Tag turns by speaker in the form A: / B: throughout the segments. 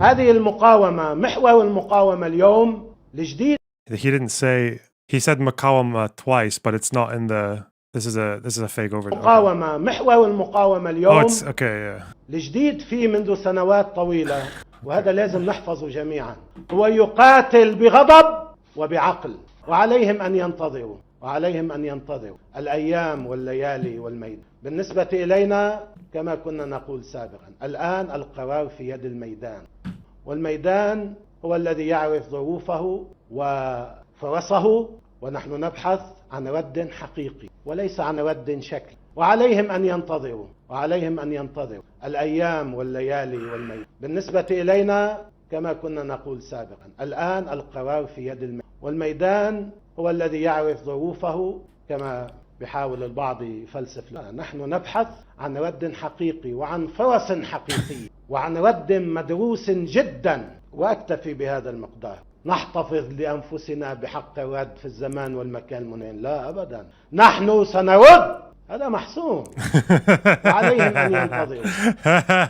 A: هذه المقاومة محور المقاومة اليوم الجديد.
B: He didn't say, he said مقاومة twice, but it's not in the, this is a fake over.
A: مقاومة محور المقاومة اليوم.
B: Oh, it's okay, yeah.
A: الجديد فيه منذ سنوات طويلة، وهذا لازم نحفظه جميعا. هو يقاتل بغضب وبعقل، وعليهم أن ينتظروا، وعليهم أن ينتظروا الأيام والليالي والميدان. بالنسبة إلينا كما كنا نقول سابقا، الآن القرار في يد الميدان، والميدان هو الذي يعرف ظروفه وفرصه، ونحن نبحث عن رد حقيقي وليس عن رد شكلي، وعليهم أن ينتظروا، وعليهم أن ينتظروا الأيام والليالي والميدان. بالنسبة إلينا كما كنا نقول سابقا، الآن القرار في يد الميدان، والميدان هو الذي يعرف ظروفه كما بيحاول البعض يفلسف. نحن نبحث عن رد حقيقي وعن فرص حقيقية وعن رد مدروس جدا، وأكتفي بهذا المقدار. نحتفظ لأنفسنا بحق الرد في الزمان والمكان المناسب؟ لا أبدا، نحن سنرد، هذا محسوم. وعليهم أن ينتظروا،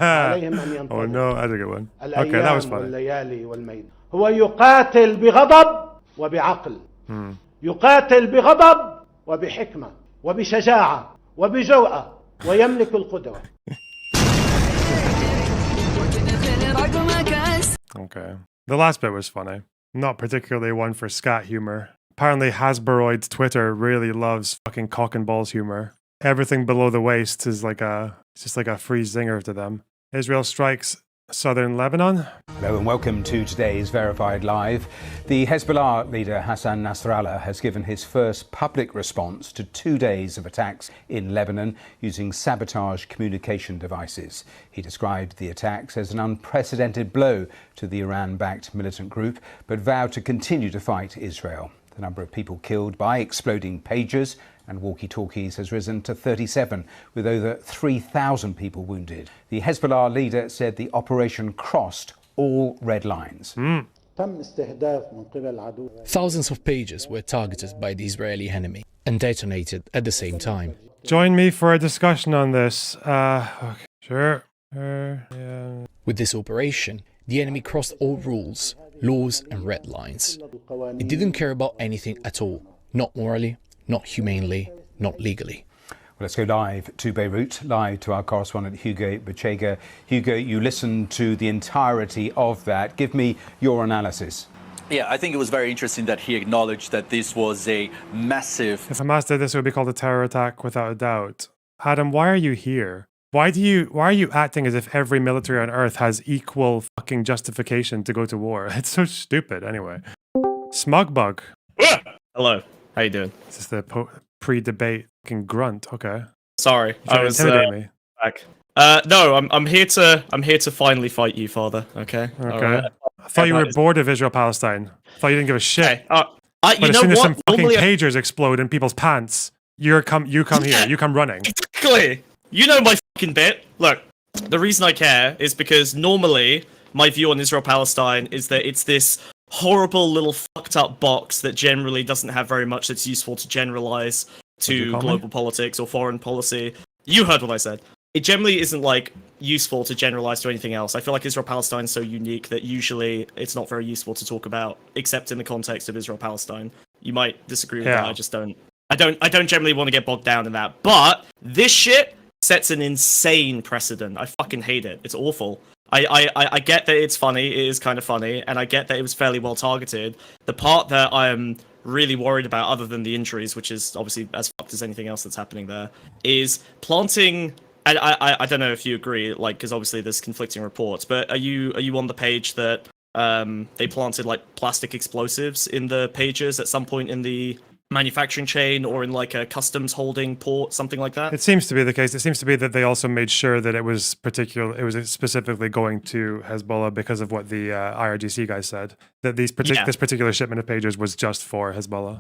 A: وعليهم أن ينتظروا.
B: Oh no, that's a good one.
A: الأيام
B: Okay, that was funny.
A: والليالي والميدان. هو يقاتل بغضب وبعقل، يقاتل بغضب وبحكمة وبشجاعة وبجرأة، ويملك القدرة.
B: Okay. The last bit was funny. Not particularly one for scat humor. Apparently Hasbroid's Twitter really loves fucking cock and balls humor. Everything below the waist is like it's just like a free zinger to them. Israel strikes southern Lebanon.
C: Hello and welcome to today's Verified Live. The Hezbollah leader Hassan Nasrallah has given his first public response to 2 days of attacks in Lebanon using sabotage communication devices. He described the attacks as an unprecedented blow to the Iran-backed militant group, but vowed to continue to fight Israel. The number of people killed by exploding pagers and walkie-talkies has risen to 37, with over 3,000 people wounded. The Hezbollah leader said the operation crossed all red lines.
D: Thousands of pages were targeted by the Israeli enemy and detonated at the same time.
B: Join me for a discussion on this. Okay, sure. Yeah.
D: With this operation, the enemy crossed all rules, laws and red lines. It didn't care about anything at all, not morally, not humanely, not legally.
C: Well, let's go live to Beirut, live to our correspondent Hugo Bachega. Hugo, you listened to the entirety of that. Give me your analysis.
E: Yeah, I think it was very interesting that he acknowledged that this was a massive...
B: If Hamas did this, it would be called a terror attack without a doubt. Adam, why are you here? Why are you acting as if every military on earth has equal fucking justification to go to war? It's so stupid, anyway. SmugBug.
F: Hello. How you doing?
B: This is the pre-debate fucking grunt. Okay.
F: Sorry,
B: I was intimidate me.
F: Back. No, I'm here to finally fight you, Father. Okay.
B: Okay.
F: Right.
B: I thought you were bored of Israel Palestine. I thought you didn't give a shit.
F: Hey,
B: but as soon as some fucking pagers explode in people's pants, you come here. You come running.
F: Exactly. You know my fucking bit. Look, the reason I care is because normally my view on Israel Palestine is that it's this horrible little fucked up box that generally doesn't have very much that's useful to generalize to global politics or foreign policy. You heard what I said. It generally isn't like useful to generalize to anything else. I feel like Israel Palestine is so unique that usually it's not very useful to talk about except in the context of Israel Palestine. You might disagree with that. I just don't I don't generally want to get bogged down in that. But this shit sets an insane precedent. I fucking hate it. It's awful. I get that it's funny, it is kind of funny, and I get that it was fairly well targeted. The part that I'm really worried about, other than the injuries, which is obviously as fucked as anything else that's happening there, is planting. And I don't know if you agree, like, because obviously there's conflicting reports, but are you on the page that they planted like plastic explosives in the pages at some point in the manufacturing chain or in like a customs holding port, something like that?
B: It seems to be the case. It seems to be that they also made sure that it was specifically going to Hezbollah because of what the IRGC guys said, that this particular shipment of pagers was just for Hezbollah.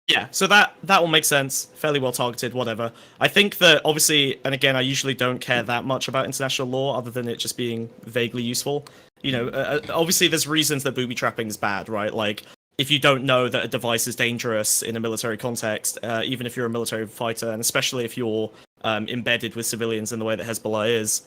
B: Yeah, so that will make sense. Fairly well targeted, whatever. I think that obviously, and again, I usually don't care that much about international law other than it just being vaguely useful. You know, obviously there's reasons that booby trapping is bad, right? Like, if you don't know that a device is dangerous in a military context, even if you're a military fighter, and especially if you're embedded with civilians in the way that Hezbollah is,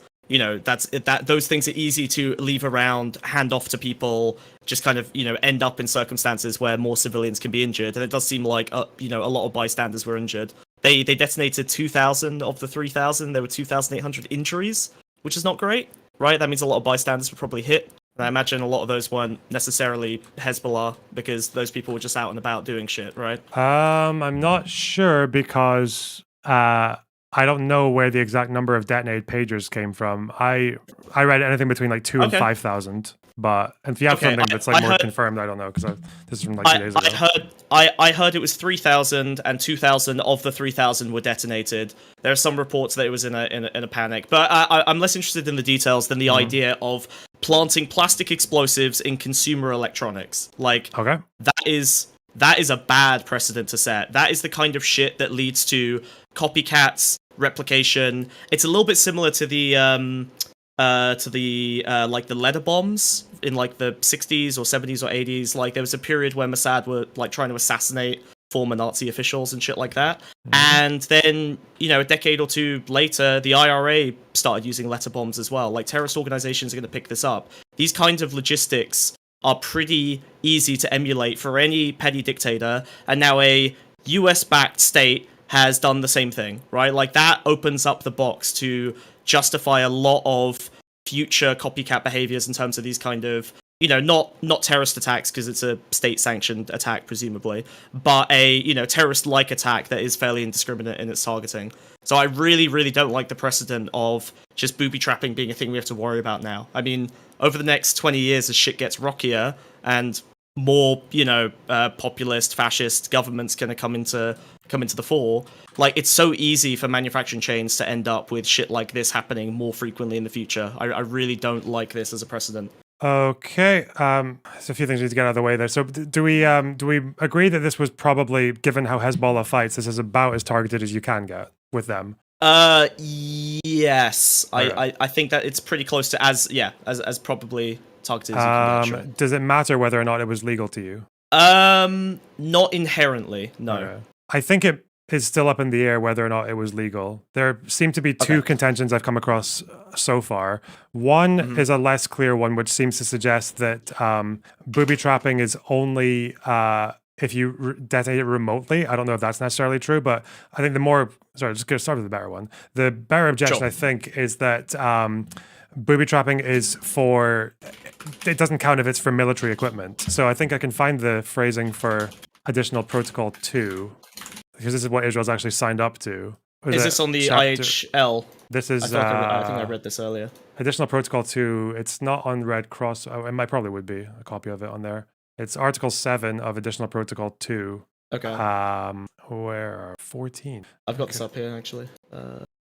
F: those things are easy to leave around, hand off to people, just kind of end up in circumstances where more civilians can be injured. And it does seem like a lot of bystanders were injured. They detonated 2,000 of the 3,000. There were 2,800 injuries, which is not great, right? That means a lot of bystanders were probably hit. And I imagine a lot of those weren't necessarily Hezbollah, because those people were just out and about doing shit, right?
B: I'm not sure, because I don't know where the exact number of detonated pagers came from. I read anything between like 2 and 5,000. But if you have something that's more confirmed, I don't know, because this is from like 2 days ago.
F: I heard it was 3,000, and 2,000 of the 3,000 were detonated. There are some reports that it was in a panic, but I'm less interested in the details than the idea of planting plastic explosives in consumer electronics. Like, that is a bad precedent to set. That is the kind of shit that leads to copycats, replication. It's a little bit similar to the like the letter bombs in like the 60s or 70s or 80s. Like, there was a period where Mossad were like trying to assassinate former Nazi officials and shit like that. And then, a decade or two later, the IRA started using letter bombs as well. Like, terrorist organizations are going to pick this up. These kinds of logistics are pretty easy to emulate for any petty dictator, and now a US-backed state has done the same thing, right? Like, that opens up the box to justify a lot of future copycat behaviors in terms of these kind of, not terrorist attacks, because it's a state-sanctioned attack, presumably, but a, terrorist-like attack that is fairly indiscriminate in its targeting. So I really, really don't like the precedent of just booby trapping being a thing we have to worry about now. I mean, over the next 20 years, as shit gets rockier and more, populist, fascist governments going to come into the fore, like, it's so easy for manufacturing chains to end up with shit like this happening more frequently in the future. I really don't like this as a precedent.
B: Okay, so a few things we need to get out of the way there. So do we agree that this was probably, given how Hezbollah fights, this is about as targeted as you can get with them?
F: Yes. Right. I think that it's pretty close to as probably targeted as you can get, sure.
B: Does it matter whether or not it was legal to you?
F: Not inherently, no.
B: Okay. I think it is still up in the air whether or not it was legal. There seem to be two contentions I've come across so far. One is a less clear one, which seems to suggest that booby trapping is only if you detonate it remotely. I don't know if that's necessarily true, but I think just going to start with the better one. The better objection, I think, is that booby trapping is it doesn't count if it's for military equipment. So I think I can find the phrasing for Additional Protocol 2, because this is what Israel's actually signed up to.
F: Is this on the IHL?
B: This is...
F: I think I read this earlier.
B: Additional Protocol 2, it's not on Red Cross. Oh, it probably would be a copy of it on there. It's Article 7 of Additional Protocol 2.
F: Okay.
B: Where are 14?
F: I've got this up here, actually.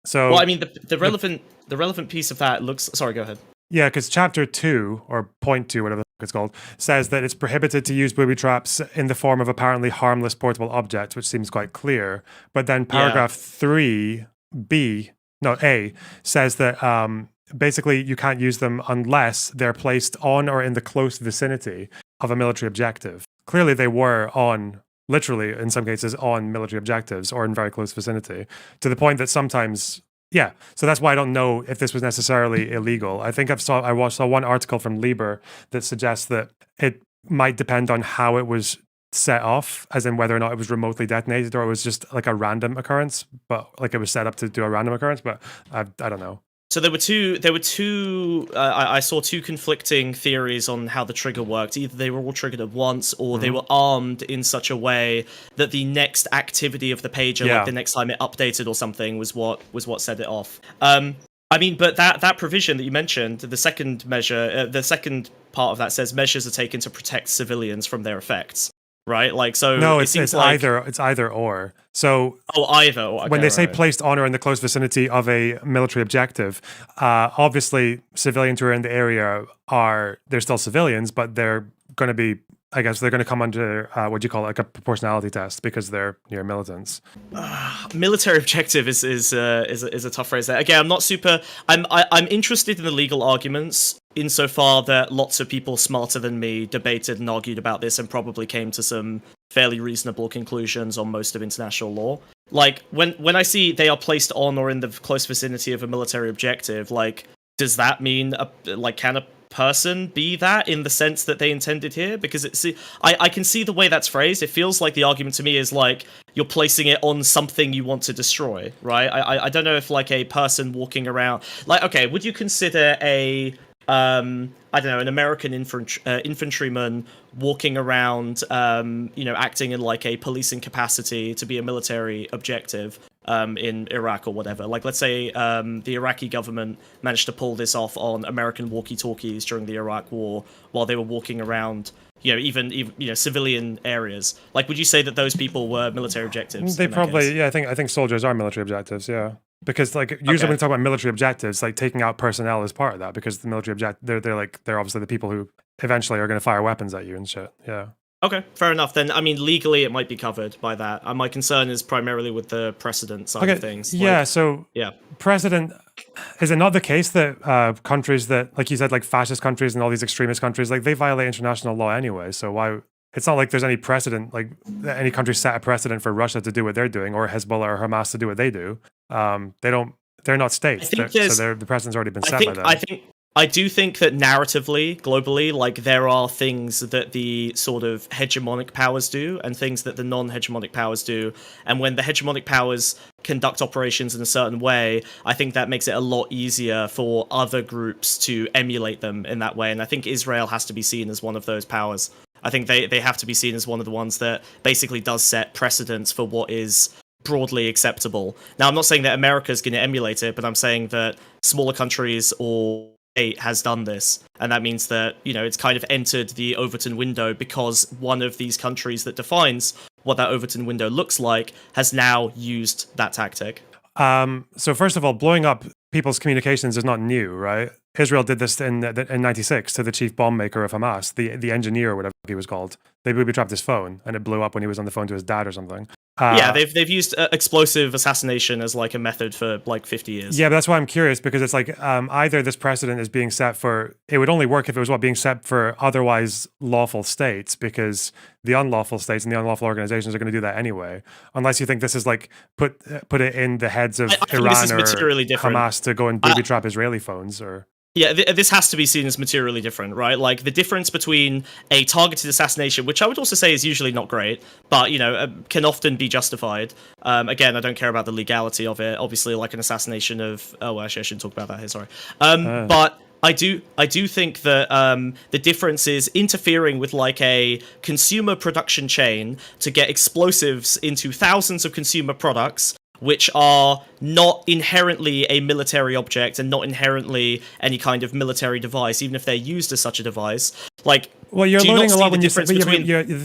B: So,
F: well, I mean, the relevant piece of that looks... Sorry, go ahead.
B: Yeah, because Chapter 2, or Point 2, whatever it's called, says that it's prohibited to use booby traps in the form of apparently harmless portable objects, which seems quite clear. But then paragraph 3, A, says that basically you can't use them unless they're placed on or in the close vicinity of a military objective. Clearly they were literally, in some cases, on military objectives or in very close vicinity, to the point that sometimes... Yeah, so that's why I don't know if this was necessarily illegal. I think I saw one article from Lieber that suggests that it might depend on how it was set off, as in whether or not it was remotely detonated or it was just like a random occurrence, but like it was set up to do a random occurrence, but I don't know.
F: So there were two. I saw two conflicting theories on how the trigger worked. Either they were all triggered at once, or they were armed in such a way that the next activity of the pager, like the next time it updated or something, was what set it off. I mean, but that provision that you mentioned, the second measure, the second part of that says measures are taken to protect civilians from their effects. Right, like, so
B: no, it's either or. So
F: either. Okay,
B: when they say placed on or in the close vicinity of a military objective, obviously civilians who are in the area they're still civilians, but they're going to be, I guess, they're going to come under what do you call it, like a proportionality test, because they're near militants.
F: Military objective is a tough phrase there. Again, I'm interested in the legal arguments, insofar that lots of people smarter than me debated and argued about this and probably came to some fairly reasonable conclusions on most of international law. Like, when I see they are placed on or in the close vicinity of a military objective, like, does that mean can a person be that in the sense that they intended here? Because I can see the way that's phrased. It feels like the argument to me is like you're placing it on something you want to destroy, right? I don't know if like a person walking around, like, okay, would you consider a I don't know, an American infantryman walking around, acting in like a policing capacity to be a military objective in Iraq or whatever. Like, let's say the Iraqi government managed to pull this off on American walkie-talkies during the Iraq War while they were walking around, even civilian areas. Like, would you say that those people were military objectives?
B: They probably, yeah. I think soldiers are military objectives. Yeah. Because like usually when we talk about military objectives, like taking out personnel is part of that, because the military they're obviously the people who eventually are going to fire weapons at you and shit. Yeah.
F: Okay, fair enough. Then I mean, legally it might be covered by that. My concern is primarily with the precedent side of things.
B: Yeah. Precedent, is it not the case that countries that, like you said, like fascist countries and all these extremist countries, like they violate international law anyway? So why? It's not like there's any precedent, like any country set a precedent for Russia to do what they're doing, or Hezbollah or Hamas to do what they do. They're not states, so the precedent's already been set by them.
F: I do think that narratively, globally, like there are things that the sort of hegemonic powers do and things that the non-hegemonic powers do. And when the hegemonic powers conduct operations in a certain way, I think that makes it a lot easier for other groups to emulate them in that way. And I think Israel has to be seen as one of those powers. I think they have to be seen as one of the ones that basically does set precedents for what is broadly acceptable. Now, I'm not saying that America's going to emulate it, but I'm saying that smaller countries or state has done this, and that means that it's kind of entered the Overton window because one of these countries that defines what that Overton window looks like has now used that tactic.
B: So first of all, blowing up people's communications is not new, right? Israel did this in 96 to the chief bomb maker of Hamas, the engineer or whatever he was called. They booby-trapped his phone, and it blew up when he was on the phone to his dad or something.
F: Yeah, they've used explosive assassination as like a method for like 50 years.
B: Yeah, but that's why I'm curious, because it's like either this precedent is being set for, it would only work if it was being set for otherwise lawful states, because the unlawful states and the unlawful organizations are going to do that anyway, unless you think this is like put it in the heads of Iran or Hamas to go and booby-trap Israeli phones or...
F: Yeah, this has to be seen as materially different, right? Like the difference between a targeted assassination, which I would also say is usually not great, but can often be justified. Again, I don't care about the legality of it. Obviously, like an assassination of actually, I shouldn't talk about that here. Sorry, but I do think that the difference is interfering with like a consumer production chain to get explosives into thousands of consumer products, which are not inherently a military object and not inherently any kind of military device, even if they're used as such a device. Like,
B: well, you're loading a lot when you say,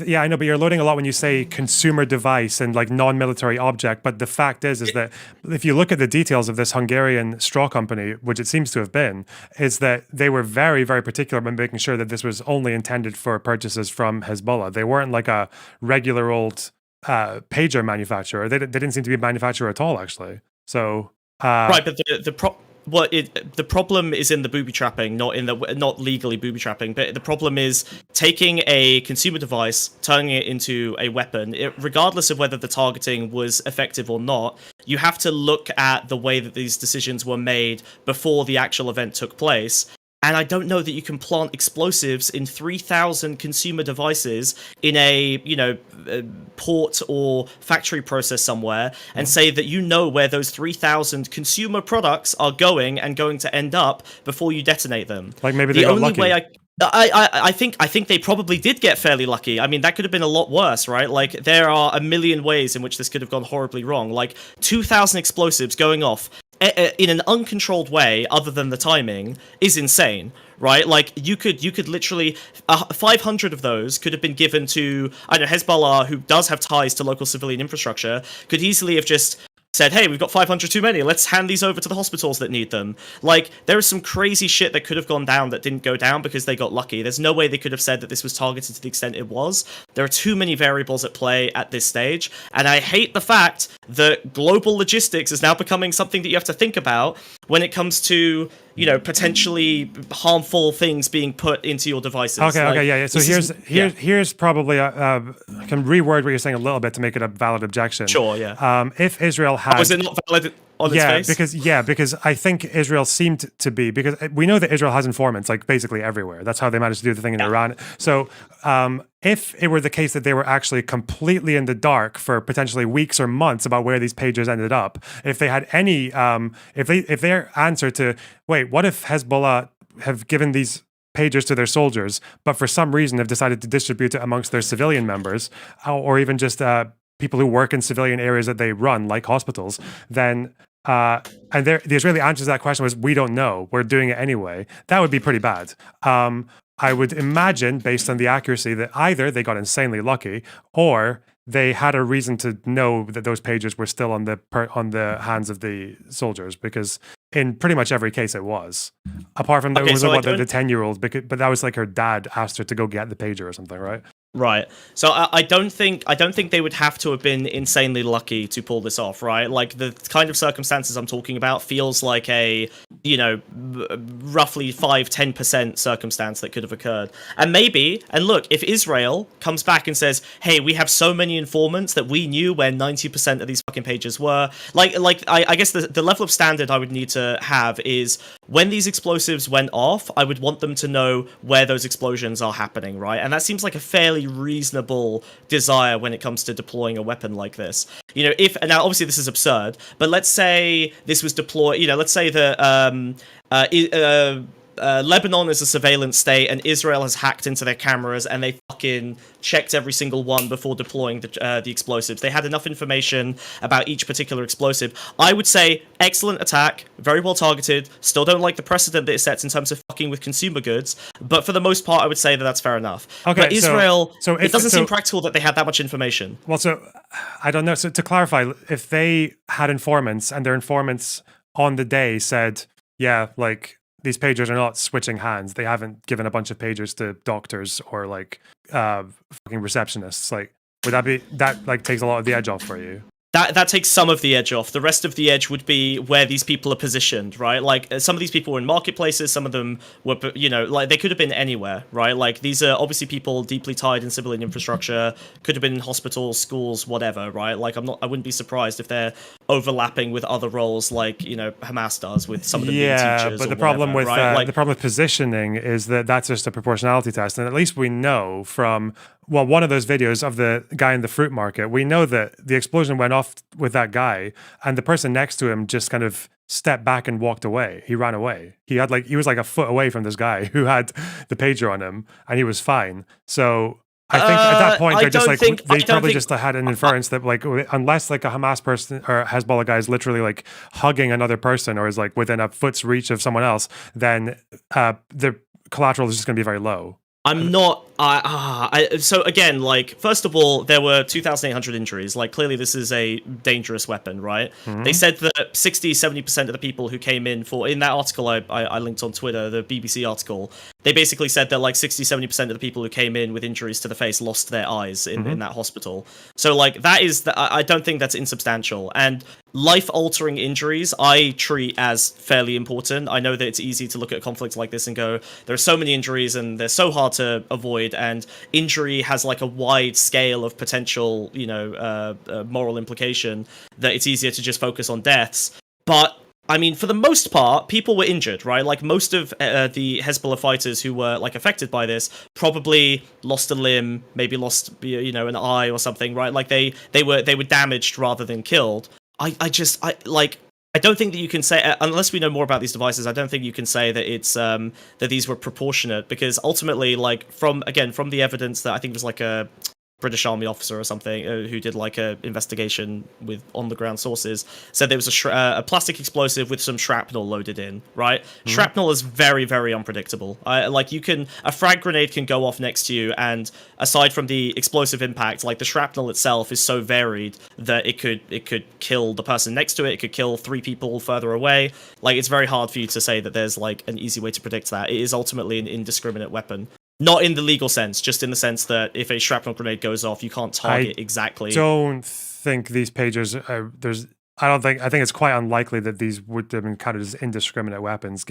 B: yeah, I know, but you're loading a lot when you say consumer device and like non-military object. But the fact is that if you look at the details of this Hungarian straw company, which it seems to have been, is that they were very, very particular about making sure that this was only intended for purchases from Hezbollah. They weren't like a regular old pager manufacturer. They didn't seem to be a manufacturer at all, actually. So
F: right, but the problem is in the booby trapping, not legally booby trapping. But the problem is taking a consumer device, turning it into a weapon. Regardless of whether the targeting was effective or not, you have to look at the way that these decisions were made before the actual event took place. And I don't know that you can plant explosives in 3,000 consumer devices in a port or factory process somewhere and say that where those 3,000 consumer products are going and going to end up before you detonate them.
B: Like maybe they got lucky.
F: I think they probably did get fairly lucky. I mean, that could have been a lot worse, right? Like, there are a million ways in which this could have gone horribly wrong. Like, 2,000 explosives going off in an uncontrolled way, other than the timing, is insane, right? Like, you could literally 500 of those could have been given to, I don't know, Hezbollah, who does have ties to local civilian infrastructure, could easily have just said, hey, we've got 500 too many, let's hand these over to the hospitals that need them. Like, there is some crazy shit that could have gone down that didn't go down because they got lucky. There's no way they could have said that this was targeted to the extent it was. There are too many variables at play at this stage, and I hate the fact that global logistics is now becoming something that you have to think about when it comes to, potentially harmful things being put into your devices.
B: Okay, yeah. So here's probably I can reword what you're saying a little bit to make it a valid objection.
F: Sure, yeah.
B: If Israel had...
F: is it not valid? on its face.
B: Because I think Israel seemed to be, because we know that Israel has informants like basically everywhere. That's how they managed to do the thing in Iran. So if it were the case that they were actually completely in the dark for potentially weeks or months about where these pages ended up, if they had any, if their answer to, wait, what if Hezbollah have given these pages to their soldiers, but for some reason have decided to distribute it amongst their civilian members, or even just people who work in civilian areas that they run, like hospitals, then and the Israeli answer to that question was, we don't know, we're doing it anyway. That would be pretty bad. I would imagine, based on the accuracy, that either they got insanely lucky, or they had a reason to know that those pages were still on the hands of the soldiers, because in pretty much every case it was. Apart from the 10-year-old, but that was like her dad asked her to go get the pager or something, right?
F: Right. So I don't think they would have to have been insanely lucky to pull this off, right? Like the kind of circumstances I'm talking about feels like a, roughly 5-10% circumstance that could have occurred. And look, if Israel comes back and says, hey, we have so many informants that we knew where 90% of these fucking pages were, I guess the level of standard I would need to have is when these explosives went off, I would want them to know where those explosions are happening, right? And that seems like a fairly reasonable desire when it comes to deploying a weapon like this. Now obviously this is absurd, but let's say this was deployed, let's say that Lebanon is a surveillance state and Israel has hacked into their cameras and they fucking checked every single one before deploying the explosives. They had enough information about each particular explosive. I would say excellent attack, very well targeted, still don't like the precedent that it sets in terms of fucking with consumer goods, but for the most part I would say that that's fair enough. Okay, but Israel, it doesn't seem practical that they had that much information.
B: Well, so I don't know. So to clarify, if they had informants and their informants on the day said, yeah, like, these pagers are not switching hands. They haven't given a bunch of pagers to doctors or fucking receptionists. Would that be takes a lot of the edge off for you?
F: That takes some of the edge off. The rest of the edge would be where these people are positioned, right? Some of these people were in marketplaces. Some of them were, they could have been anywhere, right? These are obviously people deeply tied in civilian infrastructure. Could have been in hospitals, schools, whatever, right? I wouldn't be surprised if they're overlapping with other roles, Hamas does with some of them being teachers.
B: But the problem with the problem with positioning is that that's just a proportionality test, and at least we know from one of those videos of the guy in the fruit market, we know that the explosion went off with that guy, and the person next to him just kind of stepped back and walked away. He ran away. He was like a foot away from this guy who had the pager on him, and he was fine. So I think at that point they probably just had an inference that unless a Hamas person or a Hezbollah guy is literally hugging another person or is within a foot's reach of someone else, then the collateral is just going to be very low.
F: I'm not. So again, first of all, there were 2,800 injuries. Clearly, this is a dangerous weapon, right? Mm-hmm. They said that 60-70% of the people who came in that article I linked on Twitter, the BBC article, they basically said that 60-70% of the people who came in with injuries to the face lost their eyes in that hospital. So that is, I don't think that's insubstantial. And life-altering injuries I treat as fairly important. I know that it's easy to look at a conflict like this and go, there are so many injuries and they're so hard to avoid, and injury has a wide scale of potential, moral implication, that it's easier to just focus on deaths. But I mean, for the most part, people were injured, right? Most of the Hezbollah fighters who were affected by this probably lost a limb, maybe lost an eye or something, right? They were damaged rather than killed. I don't think that you can say, unless we know more about these devices, I don't think you can say that it's that these were proportionate, because ultimately, from the evidence that I think it was a British Army officer or something who did a investigation with on the ground sources, said there was a plastic explosive with some shrapnel loaded in, right? Mm-hmm. Shrapnel is very, very unpredictable. A frag grenade can go off next to you, and aside from the explosive impact, the shrapnel itself is so varied that it could kill the person next to it. It could kill 3 people further away. It's very hard for you to say that there's an easy way to predict that. It is ultimately an indiscriminate weapon. Not in the legal sense, just in the sense that if a shrapnel grenade goes off, you can't target exactly.
B: I don't think these pagers are, I think it's quite unlikely that these would have been counted as indiscriminate weapons,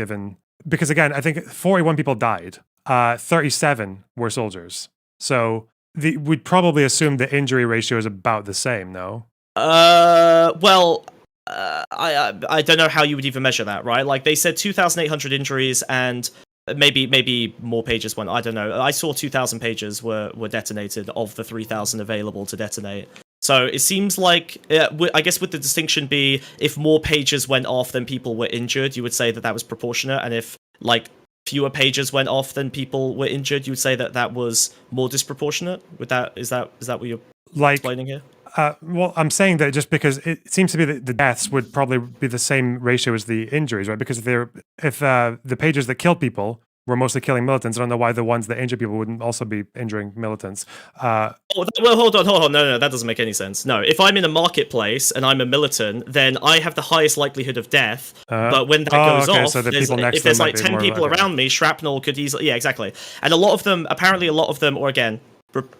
B: because again, I think 41 people died, 37 were soldiers. So we'd probably assume the injury ratio is about the same, no?
F: Well, I don't know how you would even measure that, right? Like they said 2,800 injuries and maybe more pages went. I don't know. I saw 2,000 pages were detonated of the 3,000 available to detonate. So it seems like, I guess would the distinction be if more pages went off than people were injured, you would say that was proportionate, and if like fewer pages went off than people were injured, you would say that was more disproportionate? Is that what you're explaining here?
B: Well, I'm saying that just because it seems to be that the deaths would probably be the same ratio as the injuries, right? Because if the pages that killed people were mostly killing militants, I don't know why the ones that injure people wouldn't also be injuring militants.
F: Well, hold on. No, that doesn't make any sense. No, if I'm in a marketplace and I'm a militant, then I have the highest likelihood of death. But when that goes off,
B: so
F: if there's like 10 people around me, shrapnel could easily... Yeah, exactly. And apparently a lot of them, or again,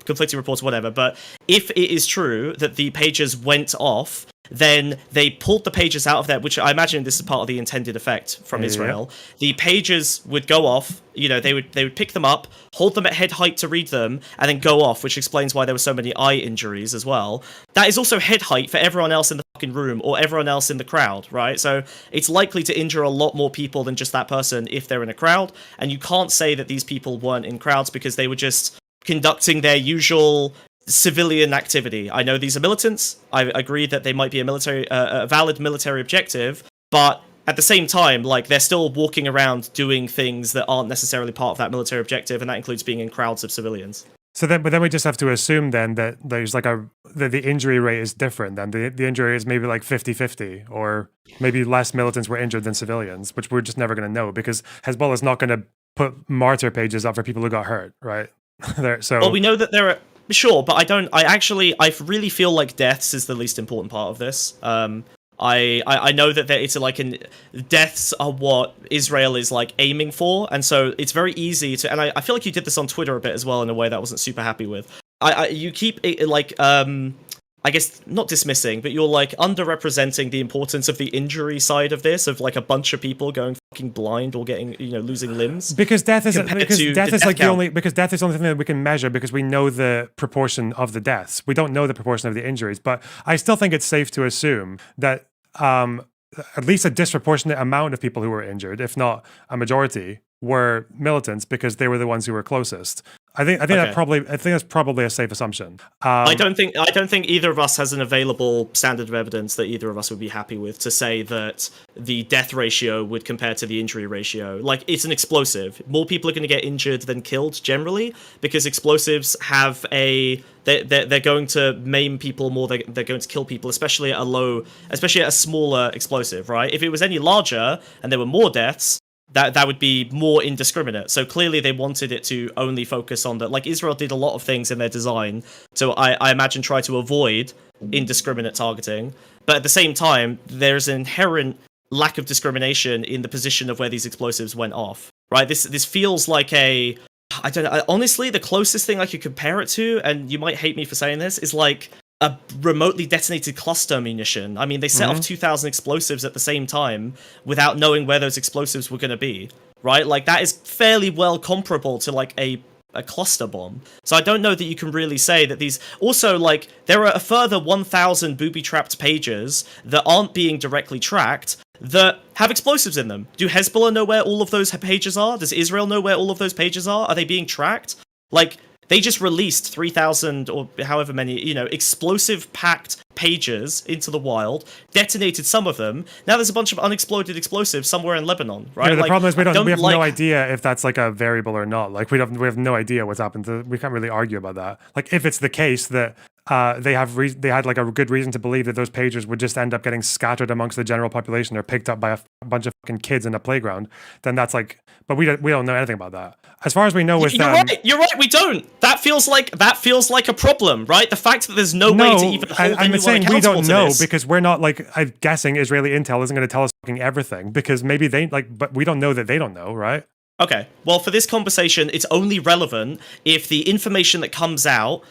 F: conflicting reports, whatever, but if it is true that the pages went off, then they pulled the pages out of there, which I imagine this is part of the intended effect from Israel. The pages would go off, they would pick them up, hold them at head height to read them, and then go off, which explains why there were so many eye injuries as well. That is also head height for everyone else in the fucking room or everyone else in the crowd, right? So it's likely to injure a lot more people than just that person if they're in a crowd, and you can't say that these people weren't in crowds because they were just conducting their usual civilian activity. I know these are militants. I agree that they might be a valid military objective, but at the same time, like, they're still walking around doing things that aren't necessarily part of that military objective, and that includes being in crowds of civilians.
B: So then we just have to assume then that there's like that the injury rate is different. Then the injury is maybe like 50-50, or maybe less militants were injured than civilians, which we're just never going to know because Hezbollah is not going to put martyr pages up for people who got hurt, right?
F: Well, we know that there are... Sure, but I really feel like deaths is the least important part of this. I know that it's like deaths are what Israel is like aiming for, and so it's very easy to... And I feel like you did this on Twitter a bit as well in a way that I wasn't super happy with. You keep it like... I guess not dismissing, but you're like underrepresenting the importance of the injury side of this, of like a bunch of people going fucking blind or getting, losing limbs.
B: Because death is the only thing that we can measure because we know the proportion of the deaths. We don't know the proportion of the injuries, but I still think it's safe to assume that at least a disproportionate amount of people who were injured, if not a majority, were militants because they were the ones who were closest. I think that's probably a safe assumption.
F: I don't think either of us has an available standard of evidence that either of us would be happy with to say that the death ratio would compare to the injury ratio. Like, it's an explosive. More people are going to get injured than killed generally because explosives have they're going to maim people more. They're going to kill people, especially at a smaller explosive, right? If it was any larger and there were more deaths, that would be more indiscriminate. So clearly they wanted it to only focus on that. Like, Israel did a lot of things in their design to, I imagine, try to avoid indiscriminate targeting. But at the same time, there's an inherent lack of discrimination in the position of where these explosives went off, right? This feels like I don't know, honestly, the closest thing I could compare it to, and you might hate me for saying this, is like a remotely detonated cluster munition. I mean, they set off 2,000 explosives at the same time without knowing where those explosives were going to be, right? Like, that is fairly well comparable to like a cluster bomb. So I don't know that you can really say that these... Also, like, there are a further 1,000 booby-trapped pages that aren't being directly tracked that have explosives in them. Do Hezbollah know where all of those pages are? Does Israel know where all of those pages are? Are they being tracked? Like, they just released 3,000 or however many, explosive-packed pages into the wild, detonated some of them. Now there's a bunch of unexploded explosives somewhere in Lebanon, right?
B: Yeah, the problem is we have no idea if that's like a variable or not. Like, we have no idea what's happened. We can't really argue about that. Like, if it's the case that they had like a good reason to believe that those pages would just end up getting scattered amongst the general population or picked up by a bunch of fucking kids in a playground, then that's like... But we don't know anything about that. As far as we know with...
F: You're right, we don't. That feels like a problem, right? The fact that there's no way to even hold anyone
B: saying we don't know
F: this.
B: Because we're not like... I'm guessing Israeli intel isn't going to tell us fucking everything because maybe they like... But we don't know that they don't know, right?
F: Okay, well, for this conversation, it's only relevant if the information that comes out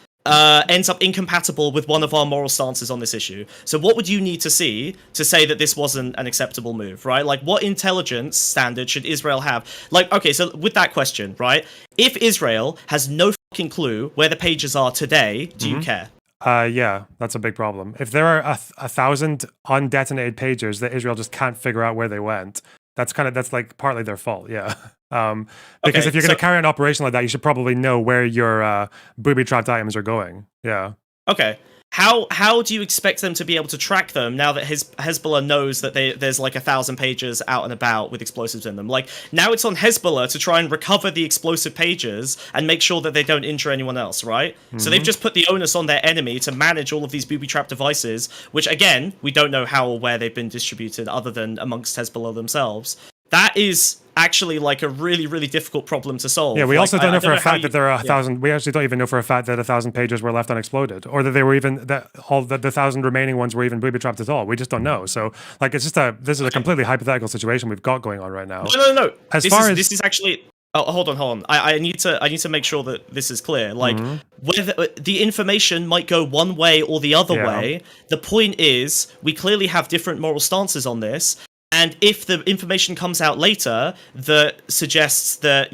F: ends up incompatible with one of our moral stances on this issue. So what would you need to see to say that this wasn't an acceptable move, right? Like, what intelligence standard should Israel have? Like, okay, so with that question, right? If Israel has no fucking clue where the pages are today, do you care?
B: Yeah, that's a big problem. If there are 1,000 undetonated pagers that Israel just can't figure out where they went, that's like partly their fault. Yeah. Because if you're going to carry an operation like that, you should probably know where your booby-trapped items are going. Yeah.
F: Okay. How do you expect them to be able to track them now that Hezbollah knows that there's like 1,000 pages out and about with explosives in them? Like, now it's on Hezbollah to try and recover the explosive pages and make sure that they don't injure anyone else, right? Mm-hmm. So they've just put the onus on their enemy to manage all of these booby-trapped devices, which, again, we don't know how or where they've been distributed other than amongst Hezbollah themselves. That is actually like a really, really difficult problem to solve.
B: Yeah, we also don't know for a fact that there are 1,000. We actually don't even know for a fact that 1,000 pages were left unexploded, or that they were even the 1,000 remaining ones were even booby trapped at all. We just don't know. So, like, it's just this is a completely hypothetical situation we've got going on right now.
F: No. This is actually. Oh, hold on. I need to make sure that this is clear. Like, whether the information might go one way or the other way, the point is we clearly have different moral stances on this. And if the information comes out later that suggests that,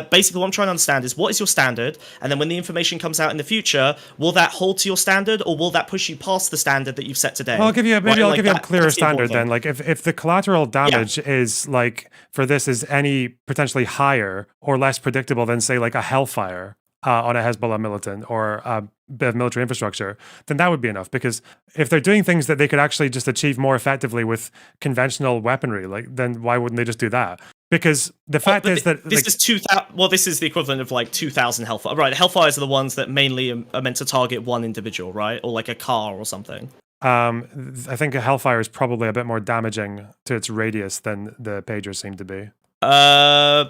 F: basically what I'm trying to understand is, what is your standard? And then when the information comes out in the future, will that hold to your standard, or will that push you past the standard that you've set today?
B: Well, I'll give you a clearer standard then. Like, if the collateral damage is, like, for this is any potentially higher or less predictable than, say, like a hellfire on a Hezbollah militant or a bit of military infrastructure, then that would be enough. Because if they're doing things that they could actually just achieve more effectively with conventional weaponry, then why wouldn't they just do that? Because the fact is that
F: this is 2,000. Well, this is the equivalent of like 2,000 hellfire. Right, hellfires are the ones that mainly are meant to target one individual, right, or like a car or something.
B: I think a hellfire is probably a bit more damaging to its radius than the pagers seem to be.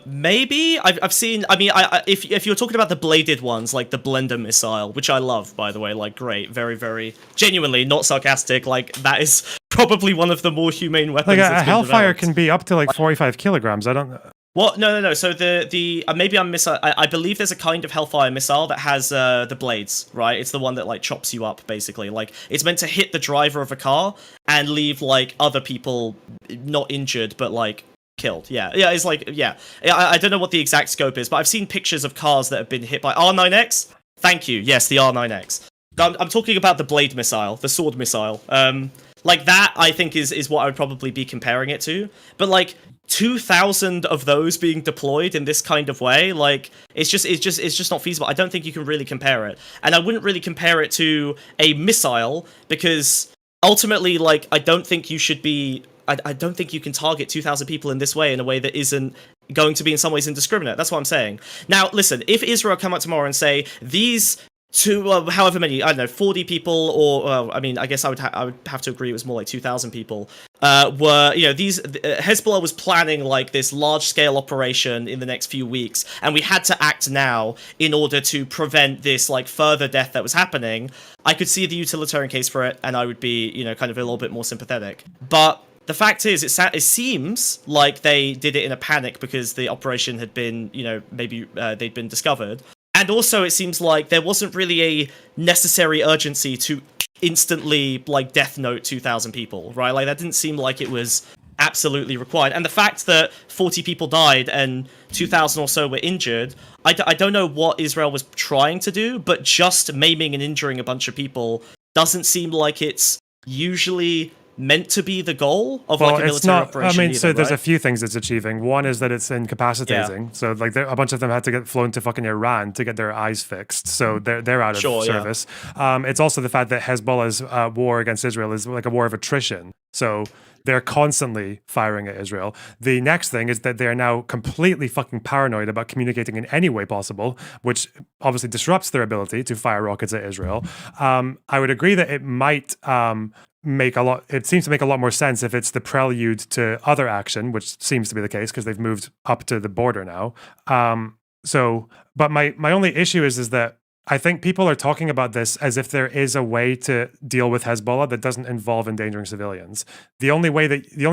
F: Maybe I've seen. I mean, if you're talking about the bladed ones, like the Blender missile, which I love, by the way, like, great, very, very genuinely, not sarcastic. Like, that is probably one of the more humane weapons.
B: Like a hellfire can be up to like 45 kilograms. I don't.
F: What? No. So the maybe I'm I believe there's a kind of hellfire missile that has the blades, right? It's the one that like chops you up, basically. Like, it's meant to hit the driver of a car and leave like other people not injured, but like killed. Yeah, it's like, I don't know what the exact scope is, but I've seen pictures of cars that have been hit by R9X. Thank you. Yes, the R9X. I'm talking about the blade missile, the sword missile. Like, that I think is what I would probably be comparing it to. But like 2,000 of those being deployed in this kind of way, like, it's just not feasible. I don't think you can really compare it, and I wouldn't really compare it to a missile, because ultimately, like, I don't think you should be. I don't think you can target 2,000 people in this way, in a way that isn't going to be in some ways indiscriminate. That's what I'm saying. Now, listen, if Israel come out tomorrow and say these however many, I don't know, 40 people, or I mean, I guess I would have to agree it was more like 2,000 people, were, these Hezbollah was planning like this large-scale operation in the next few weeks, and we had to act now in order to prevent this like further death that was happening, I could see the utilitarian case for it, and I would be, kind of a little bit more sympathetic. But the fact is, it seems like they did it in a panic because the operation had been, maybe they'd been discovered. And also, it seems like there wasn't really a necessary urgency to instantly, like, death note 2,000 people, right? Like, that didn't seem like it was absolutely required. And the fact that 40 people died and 2,000 or so were injured, I don't know what Israel was trying to do, but just maiming and injuring a bunch of people doesn't seem like it's usually meant to be the goal of like a military operation.
B: I mean, so there's a few things it's achieving. One is that it's incapacitating. Yeah. So like a bunch of them had to get flown to fucking Iran to get their eyes fixed. So they're out of service. Yeah. It's also the fact that Hezbollah's war against Israel is like a war of attrition. So they're constantly firing at Israel. The next thing is that they are now completely fucking paranoid about communicating in any way possible, which obviously disrupts their ability to fire rockets at Israel. I would agree that it might it seems to make a lot more sense if it's the prelude to other action, which seems to be the case because they've moved up to the border now. But my only issue is that I think people are talking about this as if there is a way to deal with Hezbollah that doesn't involve endangering civilians. The only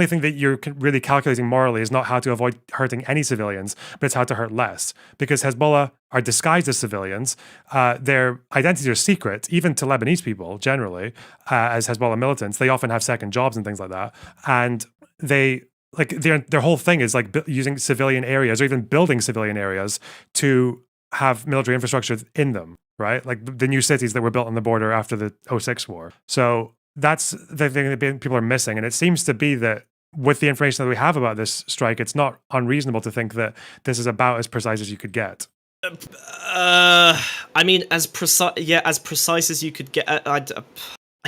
B: thing that you're really calculating morally is not how to avoid hurting any civilians, but it's how to hurt less. Because Hezbollah are disguised as civilians. Their identities are secret, even to Lebanese people generally, as Hezbollah militants. They often have second jobs and things like that. And they like their whole thing is like using civilian areas or even building civilian areas to have military infrastructure in them. right? Like the new cities that were built on the border after the '06 war. So that's the thing that people are missing. And it seems to be that with the information that we have about this strike, it's not unreasonable to think that this is about as precise as you could get.
F: I mean, as precise as you could get. I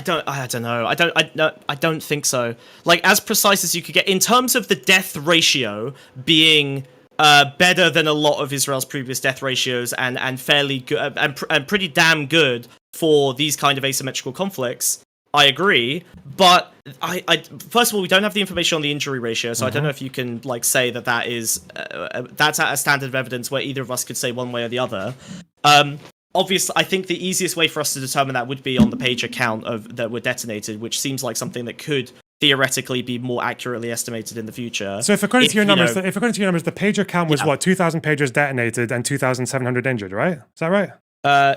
F: don't know. I don't think so. Like, as precise as you could get in terms of the death ratio being better than a lot of Israel's previous death ratios, and fairly good and pretty damn good for these kind of asymmetrical conflicts. I agree, but I first of all, we don't have the information on the injury ratio, so I don't know if you can like say that that is that's at a standard of evidence where either of us could say one way or the other. Obviously, I think the easiest way for us to determine that would be on the pager count of that were detonated, which seems like something that could theoretically be more accurately estimated in the future.
B: So, if according to your numbers, the pager count was what 2,000 pagers detonated and 2,700 injured, right? Is that right?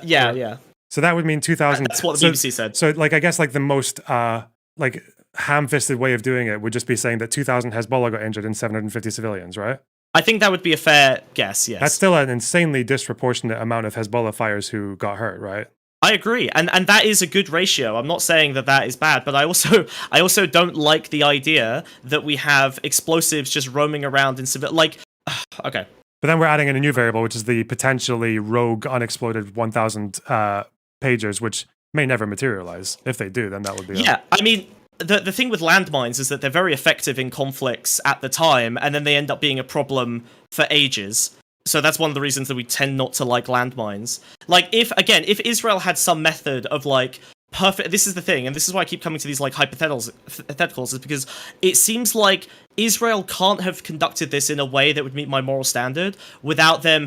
F: Yeah.
B: So that would mean 2,000.
F: That's what the BBC said.
B: So, like, I guess like the most like ham-fisted way of doing it would just be saying that 2,000 Hezbollah got injured and 750 civilians, right?
F: I think that would be a fair guess. Yes.
B: That's still an insanely disproportionate amount of Hezbollah fighters who got hurt, right?
F: I agree, and that is a good ratio. I'm not saying that is bad, but I also don't like the idea that we have explosives just roaming around in civil. Like, okay.
B: But then we're adding in a new variable, which is the potentially rogue unexploded 1,000 pagers, which may never materialize. If they do, then that would be...
F: I mean, the thing with landmines is that they're very effective in conflicts at the time, and then they end up being a problem for ages. So that's one of the reasons that we tend not to like landmines. Like, if Israel had some method of, like, perfect... This is the thing, and this is why I keep coming to these, like, hypotheticals, is because it seems like Israel can't have conducted this in a way that would meet my moral standard without them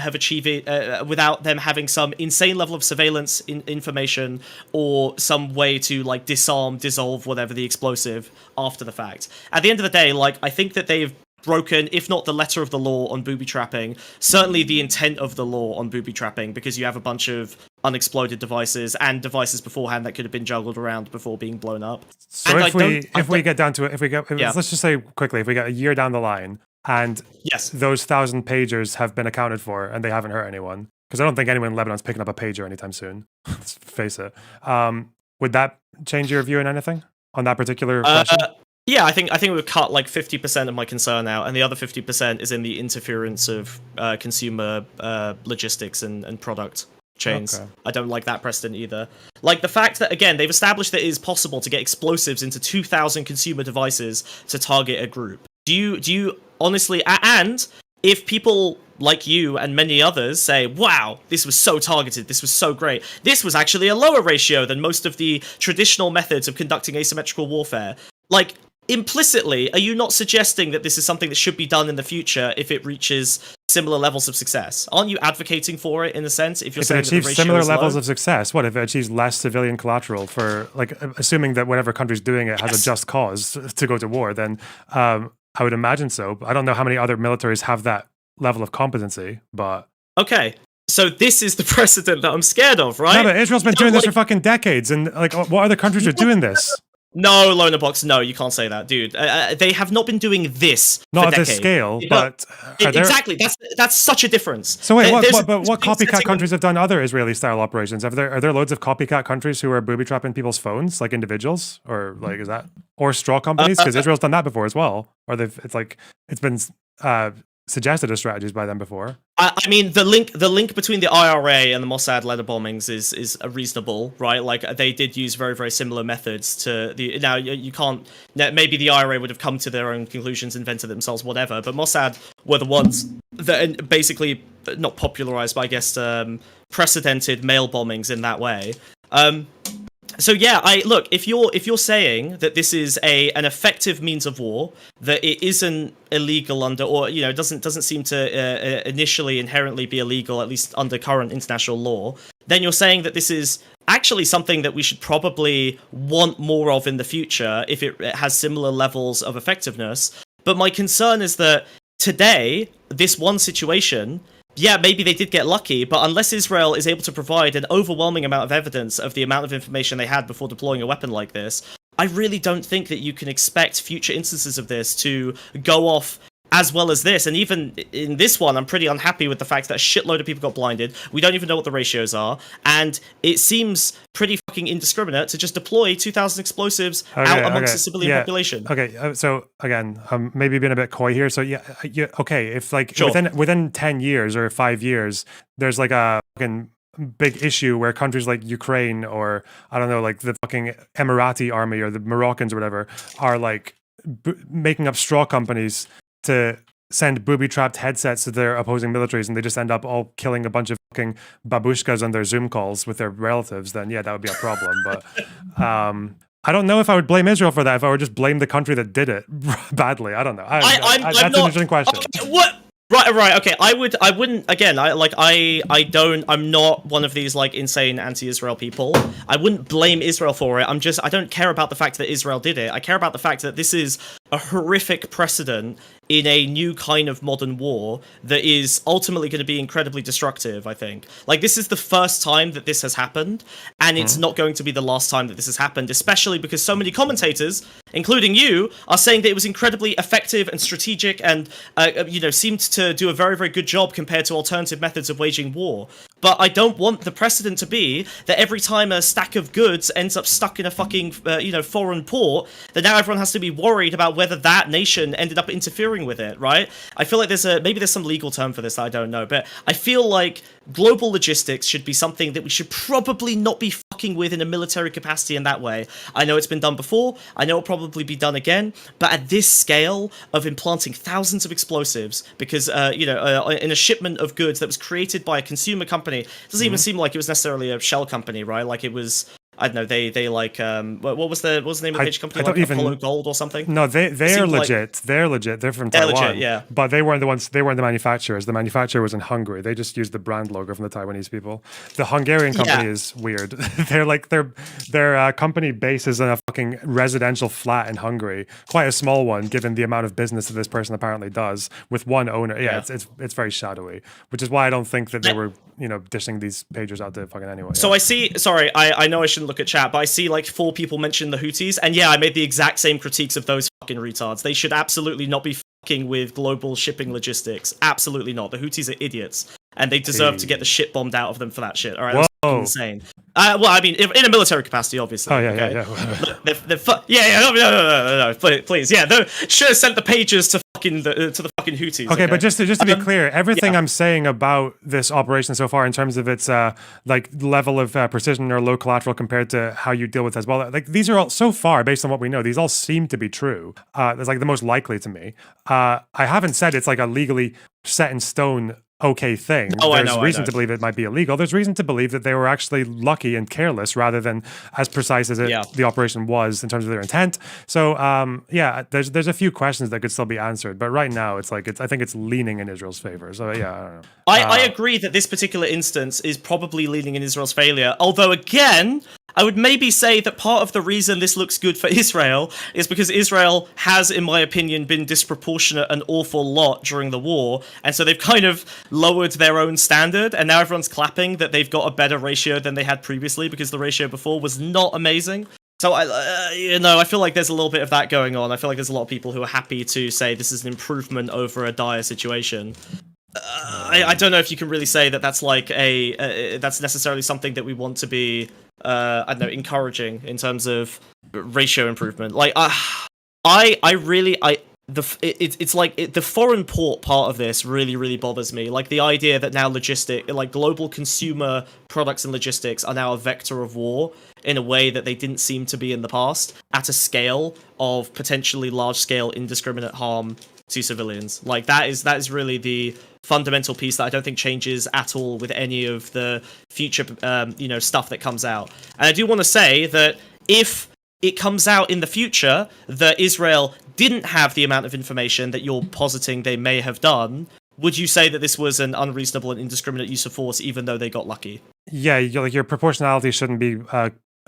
F: without them having some insane level of surveillance information or some way to, like, dissolve whatever the explosive after the fact. At the end of the day, like, I think that they've broken, if not the letter of the law on booby trapping, certainly the intent of the law on booby trapping, because you have a bunch of unexploded devices and devices beforehand that could have been juggled around before being blown up.
B: So if we get down to it, let's just say quickly, if we get a year down the line and those 1,000 pagers have been accounted for and they haven't hurt anyone, because I don't think anyone in Lebanon's picking up a pager anytime soon. Let's face it. Would that change your view on anything on that particular question?
F: Yeah, I think we would cut like 50% of my concern out, and the other 50% is in the interference of consumer logistics and product chains. Okay. I don't like that precedent either. Like the fact that, again, they've established that it is possible to get explosives into 2,000 consumer devices to target a group. Do you honestly, and if people like you and many others say, wow, this was so targeted, this was so great, this was actually a lower ratio than most of the traditional methods of conducting asymmetrical warfare, like, implicitly, are you not suggesting that this is something that should be done in the future if it reaches similar levels of success? Aren't you advocating for it in a sense? If it
B: achieves similar levels of success, what if it achieves less civilian collateral for, like, assuming that whatever country's doing it has a just cause to go to war, then I would imagine so. I don't know how many other militaries have that level of competency, but... Okay.
F: So this is the precedent that I'm scared of, right?
B: No, but Israel's been doing this for fucking decades, and, like, what other countries are doing this?
F: No, Loner Box, no, you can't say that, dude. They have not been doing this
B: not
F: for
B: at
F: decades.
B: This scale, but...
F: Exactly, that's such a difference.
B: So wait, what copycat countries have done other Israeli-style operations? Are there loads of copycat countries who are booby-trapping people's phones, like individuals? Or, like, is that... Or straw companies? Because Israel's done that before as well. Or it's been suggested as strategies by them before.
F: I mean, the link between the IRA and the Mossad letter bombings is reasonable, right? Like, they did use very, very similar methods to the... Now, you can't... Maybe the IRA would have come to their own conclusions, invented themselves, whatever, but Mossad were the ones that basically, not popularized, but I guess precedented mail bombings in that way. So yeah, look, if you're saying that this is an effective means of war, that it isn't illegal under, or doesn't seem to initially inherently be illegal, at least under current international law, then you're saying that this is actually something that we should probably want more of in the future if it has similar levels of effectiveness. But my concern is that today, this one situation, yeah, maybe they did get lucky, but unless Israel is able to provide an overwhelming amount of evidence of the amount of information they had before deploying a weapon like this, I really don't think that you can expect future instances of this to go off as well as this. And even in this one, I'm pretty unhappy with the fact that a shitload of people got blinded. We don't even know what the ratios are. And it seems pretty fucking indiscriminate to just deploy 2,000 explosives out amongst the civilian population.
B: Okay, so again, maybe being a bit coy here. So okay, if like
F: Sure.
B: within 10 years or 5 years, there's like a fucking big issue where countries like Ukraine or I don't know, like the fucking Emirati army or the Moroccans or whatever are like making up straw companies to send booby-trapped headsets to their opposing militaries, and they just end up all killing a bunch of fucking babushkas on their Zoom calls with their relatives, then yeah, that would be a problem. But I don't know if I would blame Israel for that, if I would just blame the country that did it badly. I don't know. That's an interesting question.
F: Okay, what? Right. Okay, I wouldn't. Again, I'm not one of these like insane anti-Israel people. I wouldn't blame Israel for it. I don't care about the fact that Israel did it. I care about the fact that this is a horrific precedent in a new kind of modern war that is ultimately going to be incredibly destructive, I think. Like, this is the first time that this has happened, and it's not going to be the last time that this has happened, especially because so many commentators, including you, are saying that it was incredibly effective and strategic and, seemed to do a very, very good job compared to alternative methods of waging war. But I don't want the precedent to be that every time a stack of goods ends up stuck in a fucking, foreign port, that now everyone has to be worried about whether that nation ended up interfering with it, right? I feel like maybe there's some legal term for this that I don't know, but I feel like global logistics should be something that we should probably not be fucking with in a military capacity in that way. I know it's been done before, I know it'll probably be done again, but at this scale of implanting thousands of explosives because, in a shipment of goods that was created by a consumer company, it doesn't even seem like it was necessarily a shell company, right? Like it was, I don't know, they like what was the name of the page company? Like Apollo Gold or something?
B: No, they're legit. They're legit. They're from Taiwan.
F: Legit, yeah.
B: But they weren't the ones. They weren't the manufacturers. The manufacturer was in Hungary. They just used the brand logo from the Taiwanese people. The Hungarian company is weird. They're like their company base is in a fucking residential flat in Hungary, quite a small one given the amount of business that this person apparently does with one owner. Yeah. It's very shadowy, which is why I don't think that they were dishing these pagers out to fucking anyone.
F: So I see. Sorry, I know I shouldn't look at chat, but I see like 4 people mention the Houthis, and yeah, I made the exact same critiques of those fucking retards. They should absolutely not be fucking with global shipping logistics. Absolutely not. The Houthis are idiots, and they deserve to get the shit bombed out of them for that shit. All right, that's fucking insane. Well, I mean, in a military capacity, obviously.
B: Oh yeah,
F: okay?
B: yeah.
F: No, please, yeah. They should have sent the pages to the fucking Houthis.
B: Okay, but just to be clear, everything I'm saying about this operation so far, in terms of its like level of precision or low collateral compared to how you deal with Hezbollah, like these are all so far based on what we know. These all seem to be true. That's like the most likely to me. I haven't said it's like a legally set in stone okay thing. There's reason to believe it might be illegal. There's reason to believe that they were actually lucky and careless rather than as precise as the operation was in terms of their intent. So there's a few questions that could still be answered, but right now I think it's leaning in Israel's favor. So yeah, I don't know.
F: I agree that this particular instance is probably leaning in Israel's failure. Although again, I would maybe say that part of the reason this looks good for Israel is because Israel has, in my opinion, been disproportionate an awful lot during the war, and so they've kind of lowered their own standard, and now everyone's clapping that they've got a better ratio than they had previously because the ratio before was not amazing. So I feel like there's a little bit of that going on. I feel like there's a lot of people who are happy to say this is an improvement over a dire situation. I don't know if you can really say that that's like that's necessarily something that we want to be encouraging in terms of ratio improvement. Like it's like the foreign port part of this really bothers me. Like the idea that now global consumer products and logistics are now a vector of war in a way that they didn't seem to be in the past at a scale of potentially large scale indiscriminate harm to civilians. Like that is really the fundamental piece that I don't think changes at all with any of the future stuff that comes out. And I do want to say that if it comes out in the future that Israel didn't have the amount of information that you're positing they may have done, would you say that this was an unreasonable and indiscriminate use of force even though they got lucky?
B: Yeah, your proportionality shouldn't be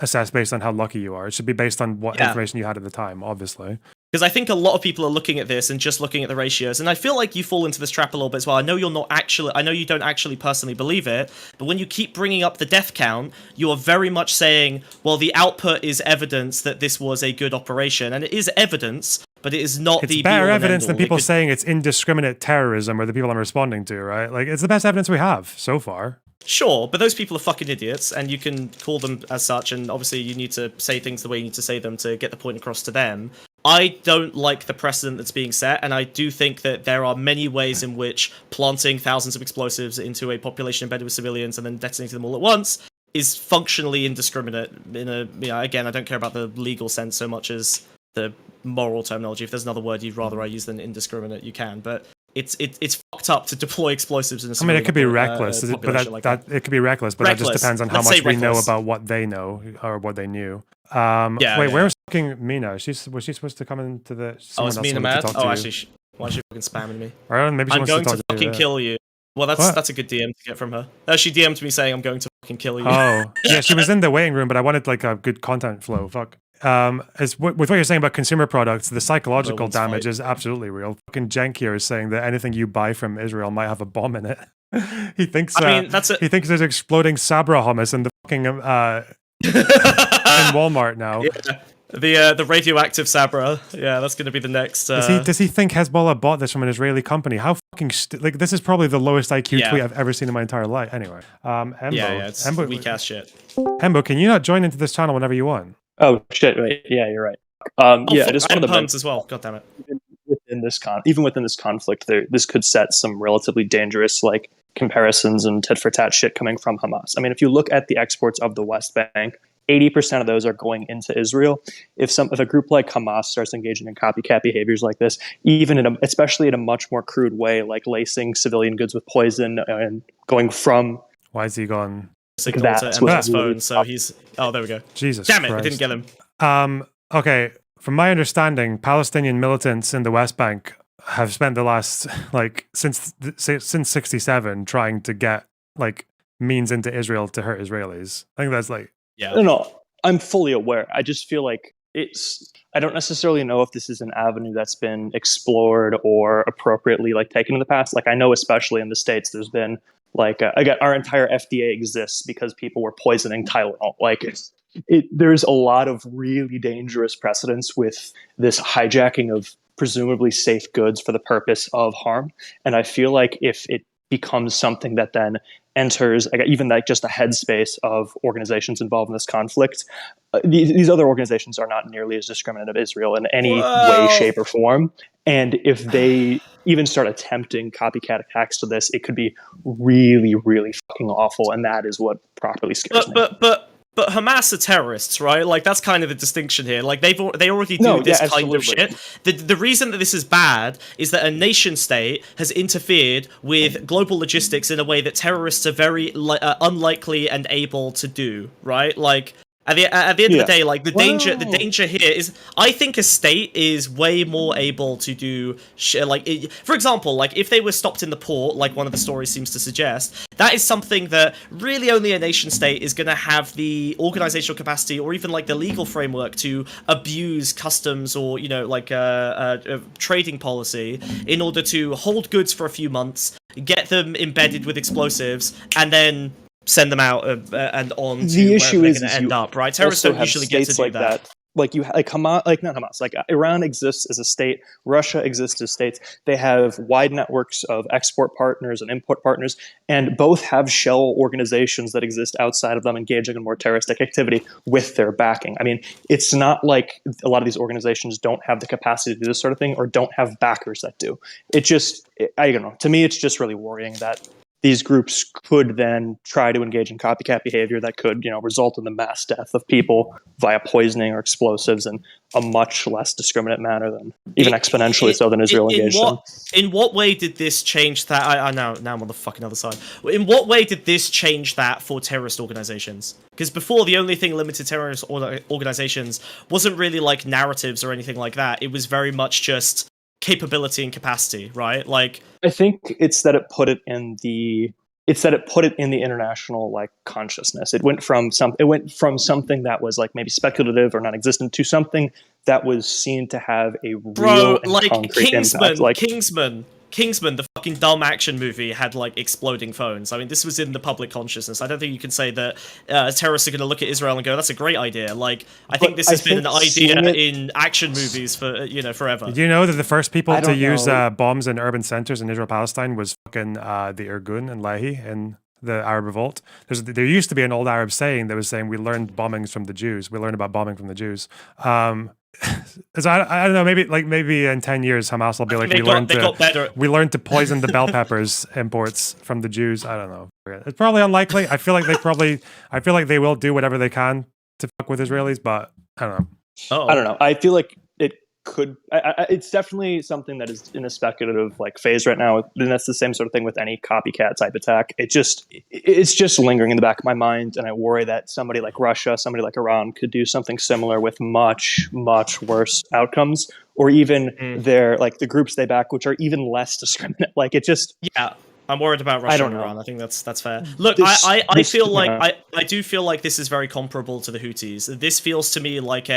B: assessed based on how lucky you are. It should be based on what information you had at the time, obviously.
F: Because I think a lot of people are looking at this and just looking at the ratios, and I feel like you fall into this trap a little bit as well. I know you don't actually personally believe it, but when you keep bringing up the death count, you are very much saying, well, the output is evidence that this was a good operation, and it is evidence, but it is not
B: it's
F: the
B: better
F: be-all and
B: evidence than
F: end-all.
B: people saying it's indiscriminate terrorism or the people I'm responding to, right? Like, it's the best evidence we have so far.
F: Sure, but those people are fucking idiots, and you can call them as such, and obviously you need to say things the way you need to say them to get the point across to them. I don't like the precedent that's being set, and I do think that there are many ways in which planting thousands of explosives into a population embedded with civilians and then detonating them all at once is functionally indiscriminate. Again, I don't care about the legal sense so much as the moral terminology. If there's another word you'd rather I use than indiscriminate, you can, but it's fucked up to deploy explosives in a
B: I mean, it could be reckless,
F: population
B: but
F: like that.
B: it could be reckless, but that just depends on how
F: Let's
B: much
F: say
B: we know
F: reckless.
B: about what they know or what they knew.
F: Yeah.
B: Where's fucking Mina? Was she supposed to come into the?
F: Oh, it's Mina mad? Oh,
B: you.
F: actually, why is she fucking spamming me?
B: Or maybe she
F: I'm
B: wants
F: going
B: to,
F: to
B: talk to
F: fucking
B: you,
F: kill you. Well, that's a good DM to get from her. She DM'd me saying I'm going to fucking kill you.
B: Oh, yeah, she was in the waiting room, but I wanted like a good content flow. Fuck. With what you're saying about consumer products, the psychological damage is absolutely real. Fucking Jenk here is saying that anything you buy from Israel might have a bomb in it. He thinks. He thinks there's exploding Sabra hummus in the fucking in Walmart now.
F: Yeah. The radioactive Sabra. Yeah, that's going to be the next.
B: Does he think Hezbollah bought this from an Israeli company? How fucking this is probably the lowest IQ tweet I've ever seen in my entire life. Anyway, Embo,
F: it's weak ass shit.
B: Embo, can you not join into this channel whenever you want?
G: Oh shit! Wait, yeah, you're right. I just wanted to
F: puns as well. God damn it!
G: Even within this conflict, this could set some relatively dangerous like comparisons and tit for tat shit coming from Hamas. I mean, if you look at the exports of the West Bank, 80% of those are going into Israel. If a group like Hamas starts engaging in copycat behaviors like this, especially in a much more crude way, like lacing civilian goods with poison and going from.
B: Why is he gone?
F: Signal to Emma's phone, so he's. Oh, there we go.
B: Jesus,
F: damn it!
B: Christ.
F: I didn't get him.
B: Okay, from my understanding, Palestinian militants in the West Bank have spent the last since 67 trying to get means into Israel to hurt Israelis. I think that's
G: No, I'm fully aware. I just feel like I don't necessarily know if this is an avenue that's been explored or appropriately taken in the past. I know, especially in the States, there's been again, our entire FDA exists because people were poisoning Tylenol. There's a lot of really dangerous precedents with this hijacking of presumably safe goods for the purpose of harm. And I feel like if it becomes something that then enters even just a headspace of organizations involved in this conflict, these other organizations are not nearly as discriminate of Israel in any way, shape, or form. And if they even start attempting copycat attacks to this, it could be really, really fucking awful. And that is what properly scares me.
F: But Hamas are terrorists, right? That's kind of the distinction here. They already do this kind of shit. The reason that this is bad is that a nation state has interfered with global logistics in a way that terrorists are very unlikely and able to do, right? At the end of the day, the danger here is, I think a state is way more able to do shit. For example, if they were stopped in the port, like one of the stories seems to suggest, that is something that really only a nation state is going to have the organizational capacity or even the legal framework to abuse customs or trading policy in order to hold goods for a few months, get them embedded with explosets, and then send them out and on to where they're going to end up, right? Terrorists don't usually get to do that.
G: Iran exists as a state, Russia exists as states. They have wide networks of export partners and import partners, and both have shell organizations that exist outside of them engaging in more terroristic activity with their backing. I mean, it's not like a lot of these organizations don't have the capacity to do this sort of thing or don't have backers that do. I don't know. To me, it's just really worrying that these groups could then try to engage in copycat behavior that could, result in the mass death of people via poisoning or explosives in a much less discriminate manner than even exponentially so than Israel engaged in.
F: In what way did this change that? Now I'm on the fucking other side. In what way did this change that for terrorist organizations? Because before, the only thing limited terrorist organizations wasn't really narratives or anything like that. It was very much just capability and capacity, right?
G: I think it's that it put it in the international consciousness. It went from something that was maybe speculative or non-existent to something that was seen to have a real and concrete impact.
F: Kingsman. Kingsman, the fucking dumb action movie, had like exploding phones. I mean, this was in the public consciousness. I don't think you can say that terrorists are going to look at Israel and go, "That's a great idea." Like, I think this has been an idea in action movies for forever.
B: Did you know that the first people to use bombs in urban centers in Israel-Palestine was fucking the Irgun and Lehi in the Arab Revolt? There used to be an old Arab saying that was saying, "We learned bombings from the Jews. We learned about bombing from the Jews." So I don't know. Maybe in 10 years, Hamas will be like, we learned to poison the bell peppers imports from the Jews. I don't know. It's probably unlikely. I feel like they will do whatever they can to fuck with Israelis, but I don't know.
G: I don't know. I feel like it could. It's definitely something that is in a speculative like phase right now, and that's the same sort of thing with any copycat type attack. It's just lingering in the back of my mind, and I worry that somebody like Russia, somebody like Iran, could do something similar with much worse outcomes, or even the groups they back, which are even less discriminate. Like it just
F: I'm worried about Russia and Iran. I think that's fair. Look, I do feel like this is very comparable to the Houthis. This feels to me like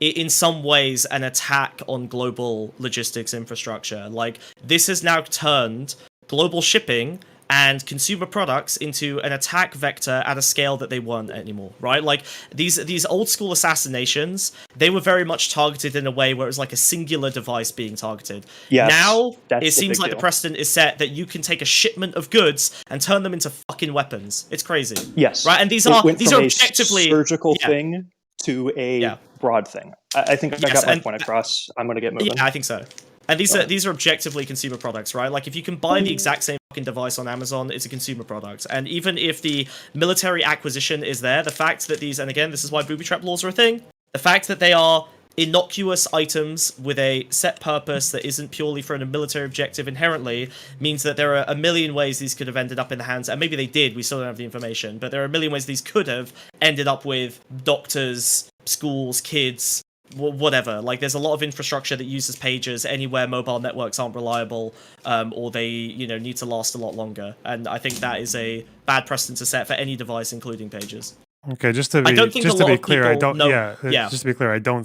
F: in some ways an attack on global logistics infrastructure. Like, this has now turned global shipping and consumer products into an attack vector at a scale that they weren't anymore, right? Like, these old school assassinations, they were very much targeted in a way where it was like a singular device being targeted.
G: Yes,
F: now, it seems like the precedent is set that you can take a shipment of goods and turn them into fucking weapons. It's crazy.
G: Yes.
F: Right? And these are objectively...
G: surgical thing to a broad thing. I think I got my point across. I'm going to get moving.
F: Yeah, I think so. And these are objectively consumer products, right? Like, if you can buy the exact same fucking device on Amazon, it's a consumer product. And even if the military acquisition is there, the fact that these, and again, this is why booby trap laws are a thing, the fact that they are innocuous items with a set purpose that isn't purely for a military objective inherently means that there are a million ways these could have ended up in the hands, and maybe they did, we still don't have the information, but there are a million ways these could have ended up with doctors, schools, kids, whatever. Like, there's a lot of infrastructure that uses pagers anywhere mobile networks aren't reliable, or they need to last a lot longer, and I think that is a bad precedent to set for any device, including pagers.
B: Okay, just to be clear, I don't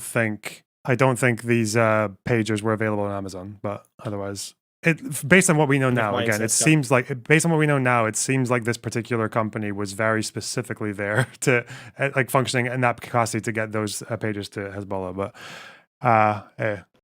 B: think these pagers were available on Amazon, but otherwise, based on what we know now, it seems like this particular company was very specifically there to functioning in that capacity to get those pagers to Hezbollah. But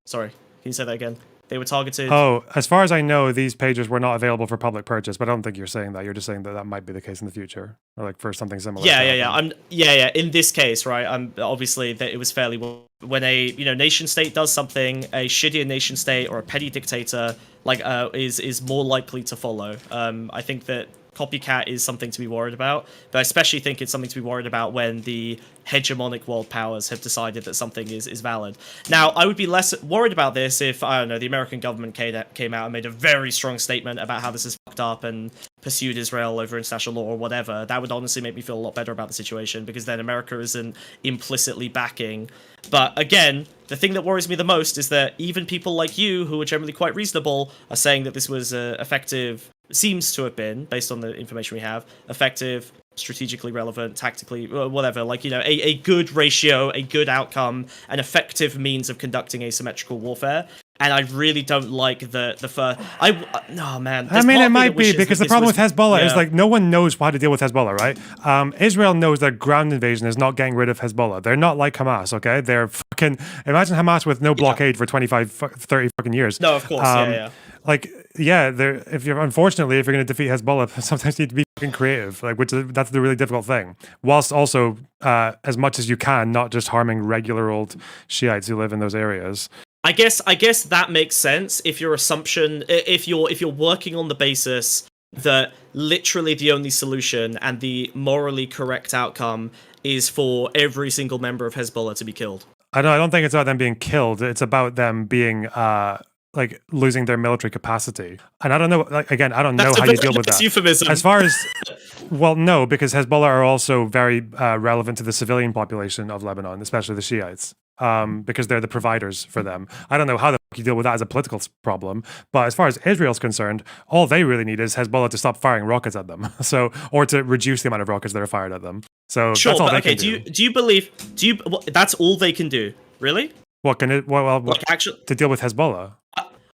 F: sorry, can you say that again? They were targeted.
B: Oh, as far as I know, these pagers were not available for public purchase, but I don't think you're saying that. You're just saying that might be the case in the future, or like for something similar.
F: Yeah. In this case, right? Obviously that it was fairly when a nation state does something, a shittier nation state or a petty dictator is more likely to follow. I think that Copycat is something to be worried about, but I especially think it's something to be worried about when the hegemonic world powers have decided that something is valid. Now, I would be less worried about this if, I don't know, the American government came out and made a very strong statement about how this is fucked up and pursued Israel over international law or whatever. That would honestly make me feel a lot better about the situation, because then America isn't implicitly backing. But again, the thing that worries me the most is that even people like you, who are generally quite reasonable, are saying that this was effective, seems to have been, based on the information we have, effective, strategically relevant, tactically, whatever, a good ratio, a good outcome, an effective means of conducting asymmetrical warfare. And I really don't like the first.
B: It might be, because the problem with Hezbollah is no one knows how to deal with Hezbollah, right? Israel knows that ground invasion is not getting rid of Hezbollah. They're not like Hamas, okay? They're fucking, imagine Hamas with no blockade for 25, 30 fucking years.
F: No, of course,
B: if you're going to defeat Hezbollah, sometimes you need to be fucking creative, that's the really difficult thing. Whilst also, as much as you can, not just harming regular old Shiites who live in those areas.
F: I guess that makes sense if you're working on the basis that literally the only solution and the morally correct outcome is for every single member of Hezbollah to be killed.
B: I don't think it's about them being killed. It's about them being losing their military capacity. And I don't know, I don't know how you deal with that.
F: Euphemism.
B: As far as, well, no, because Hezbollah are also very relevant to the civilian population of Lebanon, especially the Shiites. Because they're the providers for them. I don't know how the fuck you deal with that as a political problem, but as far as Israel's concerned, all they really need is Hezbollah to stop firing rockets at them, or to reduce the amount of rockets that are fired at them. So
F: sure,
B: that's all they
F: can
B: do.
F: Do you believe? That's all they can do? Really?
B: What can it? Actually, to deal with Hezbollah?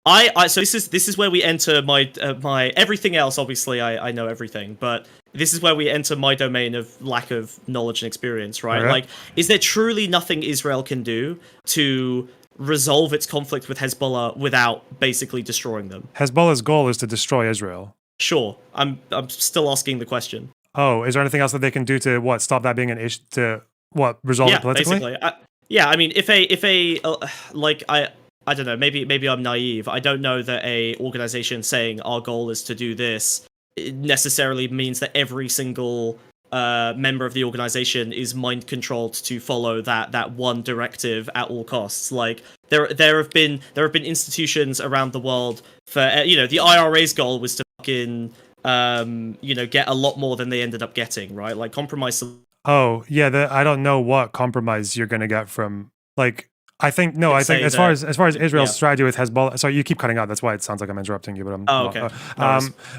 F: So this is where we enter my my everything else. Obviously, I know everything, but this is where we enter my domain of lack of knowledge and experience, right?
B: Okay.
F: Like, is there truly nothing Israel can do to resolve its conflict with Hezbollah without basically destroying them?
B: Hezbollah's goal is to destroy Israel.
F: Sure, I'm still asking the question.
B: Oh, is there anything else that they can do to stop that being an issue? To resolve it politically?
F: Basically. I mean, if a like I don't know, maybe I'm naive. I don't know that a organization saying our goal is to do this necessarily means that every single member of the organization is mind controlled to follow that one directive at all costs. Like there have been institutions around the world for the IRA's goal was to fucking get a lot more than they ended up getting, right? Like compromise.
B: Oh yeah, I don't know what compromise you're gonna get from like. I think as far as Israel's strategy with Hezbollah. Sorry, you keep cutting out. That's why it sounds like I'm interrupting you. But I'm
F: okay.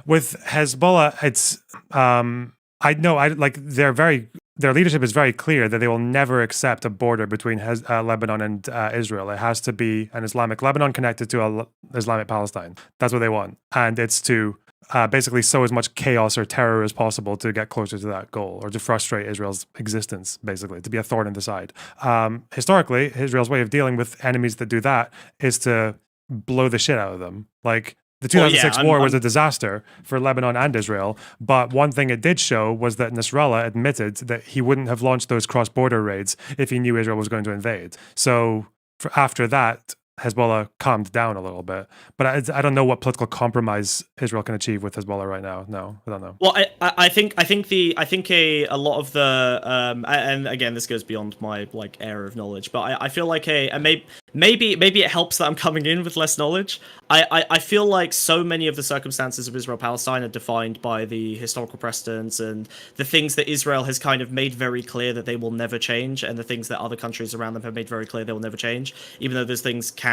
B: With Hezbollah, it's I know their leadership is very clear that they will never accept a border between Lebanon and Israel. It has to be an Islamic Lebanon connected to an Islamic Palestine. That's what they want, and it's to basically sow as much chaos or terror as possible to get closer to that goal, or to frustrate Israel's existence, basically, to be a thorn in the side. Historically, Israel's way of dealing with enemies that do that is to blow the shit out of them. Like, the 2006 war was a disaster for Lebanon and Israel, but one thing it did show was that Nasrallah admitted that he wouldn't have launched those cross-border raids if he knew Israel was going to invade. So after that, Hezbollah calmed down a little bit, but I don't know what political compromise Israel can achieve with Hezbollah right now. No, I don't know.
F: Well, I think a lot of the and again, this goes beyond my like area of knowledge, but I feel like maybe it helps that I'm coming in with less knowledge. I feel like so many of the circumstances of Israel-Palestine are defined by the historical precedents and the things that Israel has kind of made very clear that they will never change, and the things that other countries around them have made very clear they will never change, even though those things can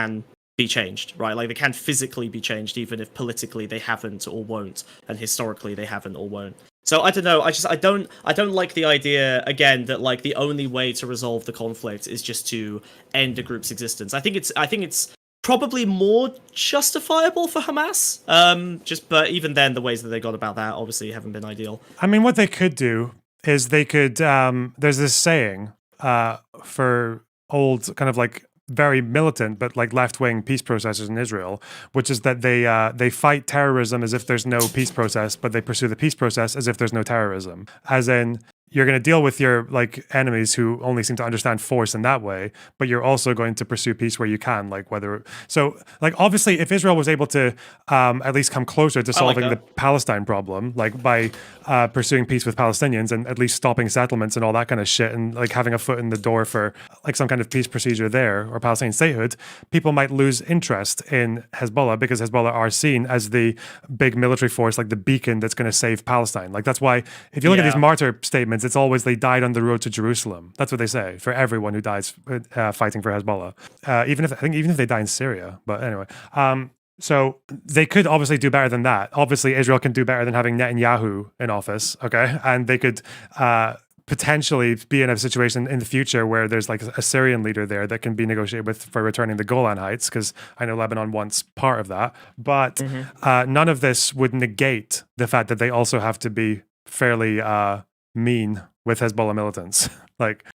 F: be changed, right? Like they can physically be changed, even if politically they haven't or won't, and historically they haven't or won't. So I don't know. I don't like the idea again that like the only way to resolve the conflict is just to end a group's existence. I think it's probably more justifiable for Hamas. But even then, the ways that they got about that obviously haven't been ideal.
B: I mean, what they could do is they could. There's this saying for old kind of like very militant but like left-wing peace processors in Israel, which is that they fight terrorism as if there's no peace process, but they pursue the peace process as if there's no terrorism. As in, you're going to deal with your like enemies who only seem to understand force in that way, but you're also going to pursue peace where you can, like obviously if Israel was able to at least come closer to solving the Palestine problem, like by pursuing peace with Palestinians and at least stopping settlements and all that kind of shit, and like having a foot in the door for like some kind of peace procedure there or Palestinian statehood, people might lose interest in Hezbollah because Hezbollah are seen as the big military force, like the beacon that's going to save Palestine. Like that's why if you look at these martyr statements, it's always they died on the road to Jerusalem. That's what they say for everyone who dies fighting for Hezbollah. Even if they die in Syria. But anyway, so they could obviously do better than that. Obviously, Israel can do better than having Netanyahu in office. Okay, and they could potentially be in a situation in the future where there's like a Syrian leader there that can be negotiated with for returning the Golan Heights, because I know Lebanon wants part of that. But none of this would negate the fact that they also have to be fairly mean with Hezbollah militants. Like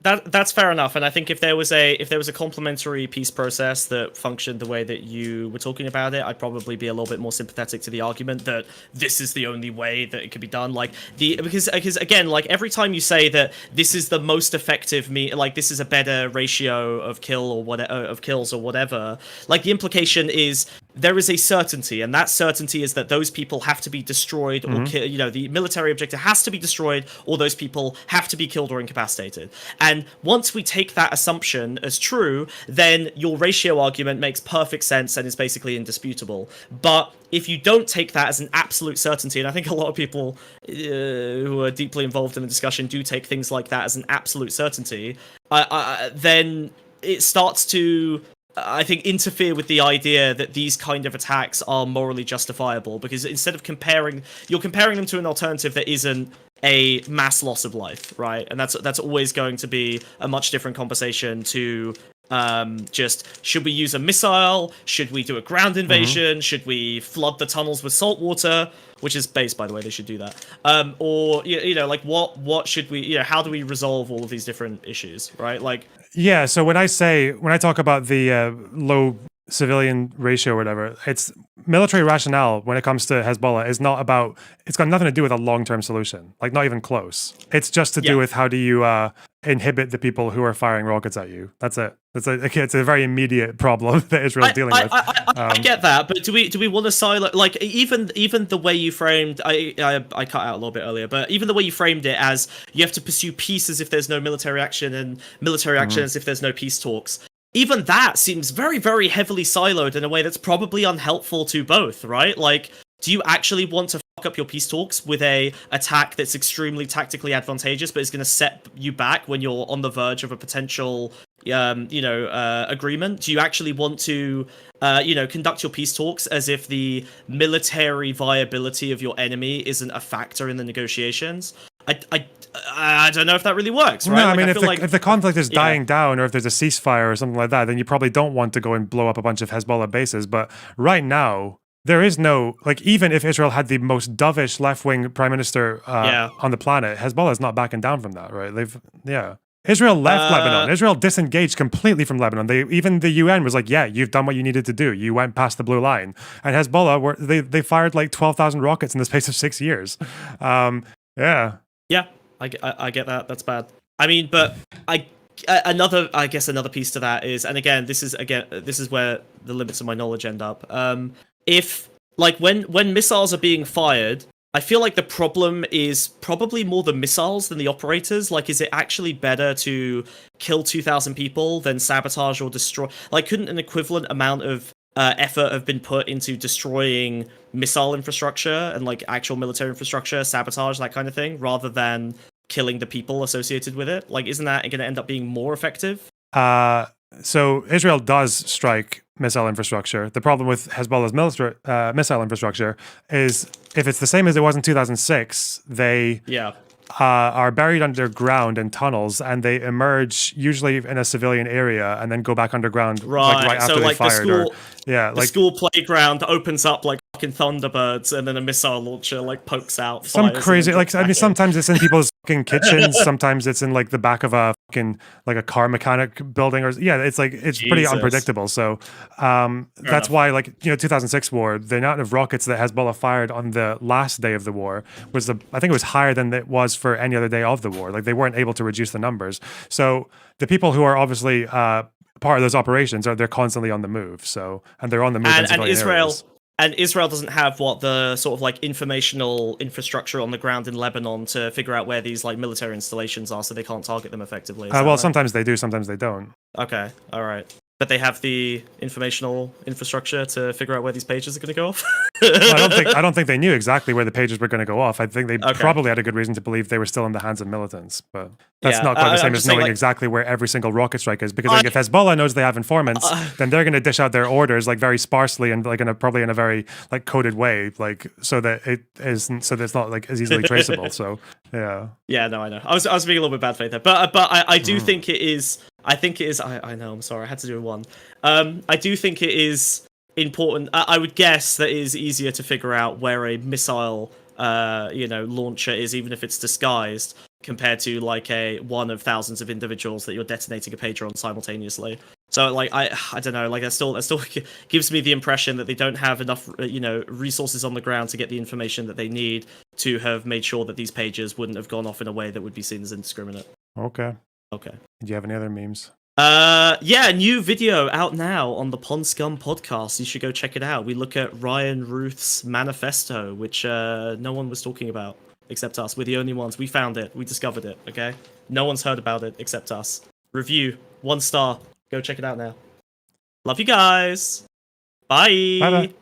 F: that's fair enough, and I think if there was a complementary peace process that functioned the way that you were talking about it, I'd probably be a little bit more sympathetic to the argument that this is the only way that it could be done. Like because again, like every time you say that this is the most effective like this is a better ratio of kills or whatever, like the implication is there is a certainty, and that certainty is that those people have to be destroyed or the military objective has to be destroyed, or those people have to be killed or incapacitated. And once we take that assumption as true, then your ratio argument makes perfect sense and is basically indisputable. But if you don't take that as an absolute certainty, and I think a lot of people who are deeply involved in the discussion do take things like that as an absolute certainty, then it starts to, I think, interfere with the idea that these kind of attacks are morally justifiable, because instead of you're comparing them to an alternative that isn't a mass loss of life, right? And that's always going to be a much different conversation to Just should we use a missile? Should we do a ground invasion? Should we flood the tunnels with salt water? Which is base, by the way. They should do that. Or you know, like what should we? You know, how do we resolve all of these different issues? Right? Like
B: yeah. So when I talk about the low civilian ratio or whatever, it's military rationale when it comes to Hezbollah is not about, it's got nothing to do with a long-term solution, like not even close. It's just to do with how do you inhibit the people who are firing rockets at you. That's it. It's a very immediate problem that Israel's dealing with.
F: I get that, but do we want to silo, like even the way you framed, I cut out a little bit earlier, but even the way you framed it as you have to pursue peace as if there's no military action and military action as if there's no peace talks. Even that seems very, very heavily siloed in a way that's probably unhelpful to both, right? Like, do you actually want to fuck up your peace talks with a attack that's extremely tactically advantageous, but is going to set you back when you're on the verge of a potential, agreement? Do you actually want to, conduct your peace talks as if the military viability of your enemy isn't a factor in the negotiations? I don't know if that really works, right?
B: No, I
F: like,
B: mean,
F: if
B: the conflict is dying down, or if there's a ceasefire or something like that, then you probably don't want to go and blow up a bunch of Hezbollah bases. But right now, there is no, like, even if Israel had the most dovish left-wing prime minister on the planet, Hezbollah is not backing down from that, right? Israel left Lebanon. Israel disengaged completely from Lebanon. Even the UN was like, yeah, you've done what you needed to do. You went past the blue line. And Hezbollah, they fired like 12,000 rockets in the space of 6 years.
F: Yeah, I get that. That's bad. I mean, but another piece to that is, and again, this is where the limits of my knowledge end up. If like when missiles are being fired, I feel like the problem is probably more the missiles than the operators. Like, is it actually better to kill 2,000 people than sabotage or destroy? Like, couldn't an equivalent amount of effort have been put into destroying missile infrastructure and like actual military infrastructure, sabotage, that kind of thing, rather than killing the people associated with it? Like, isn't that going to end up being more effective?
B: So Israel does strike missile infrastructure. The problem with Hezbollah's missile infrastructure is if it's the same as it was in 2006, they are buried underground in tunnels, and they emerge usually in a civilian area and then go back underground right after they fired.
F: The school playground opens up like fucking Thunderbirds, and then a missile launcher like pokes out.
B: Some crazy, like, I mean, sometimes it's in people's fucking kitchens, sometimes it's in like the back of a fucking like a car mechanic building, or it's like it's pretty unpredictable. So that's why, like, 2006 war, the amount of rockets that Hezbollah fired on the last day of the war was I think it was higher than it was for any other day of the war. Like, they weren't able to reduce the numbers. So the people who are obviously part of those operations they're constantly on the move. So, and they're on the move in civilian areas.
F: And Israel doesn't have the sort of like informational infrastructure on the ground in Lebanon to figure out where these like military installations are, so they can't target them effectively.
B: Sometimes they do, sometimes they don't.
F: Okay, all right. But they have the informational infrastructure to figure out where these pages are going to go off?
B: I don't think they knew exactly where the pages were going to go off. I think they probably had a good reason to believe they were still in the hands of militants. But that's not quite the same as knowing exactly where every single rocket strike is. Because if Hezbollah knows they have informants, then they're going to dish out their orders like very sparsely and like probably in a very like coded way, like so that it's not like as easily traceable. So yeah.
F: Yeah, no, I know. I was being a little bit bad faith there, but I do think it is. I think it is. I know. I'm sorry. I had to do one. I do think it is important. I would guess that it is easier to figure out where a missile, launcher is, even if it's disguised, compared to like one of thousands of individuals that you're detonating a pager on simultaneously. So like I don't know. Like that still gives me the impression that they don't have enough resources on the ground to get the information that they need to have made sure that these pages wouldn't have gone off in a way that would be seen as indiscriminate.
B: Okay.
F: Do
B: you have any other memes?
F: New video out now on the Pond Scum podcast. You should go check it out. We look at Ryan Ruth's manifesto, which no one was talking about except us. We're the only ones. We found it. We discovered it, okay? No one's heard about it except us. Review, 1 star. Go check it out now. Love you guys. Bye.
B: Bye-bye.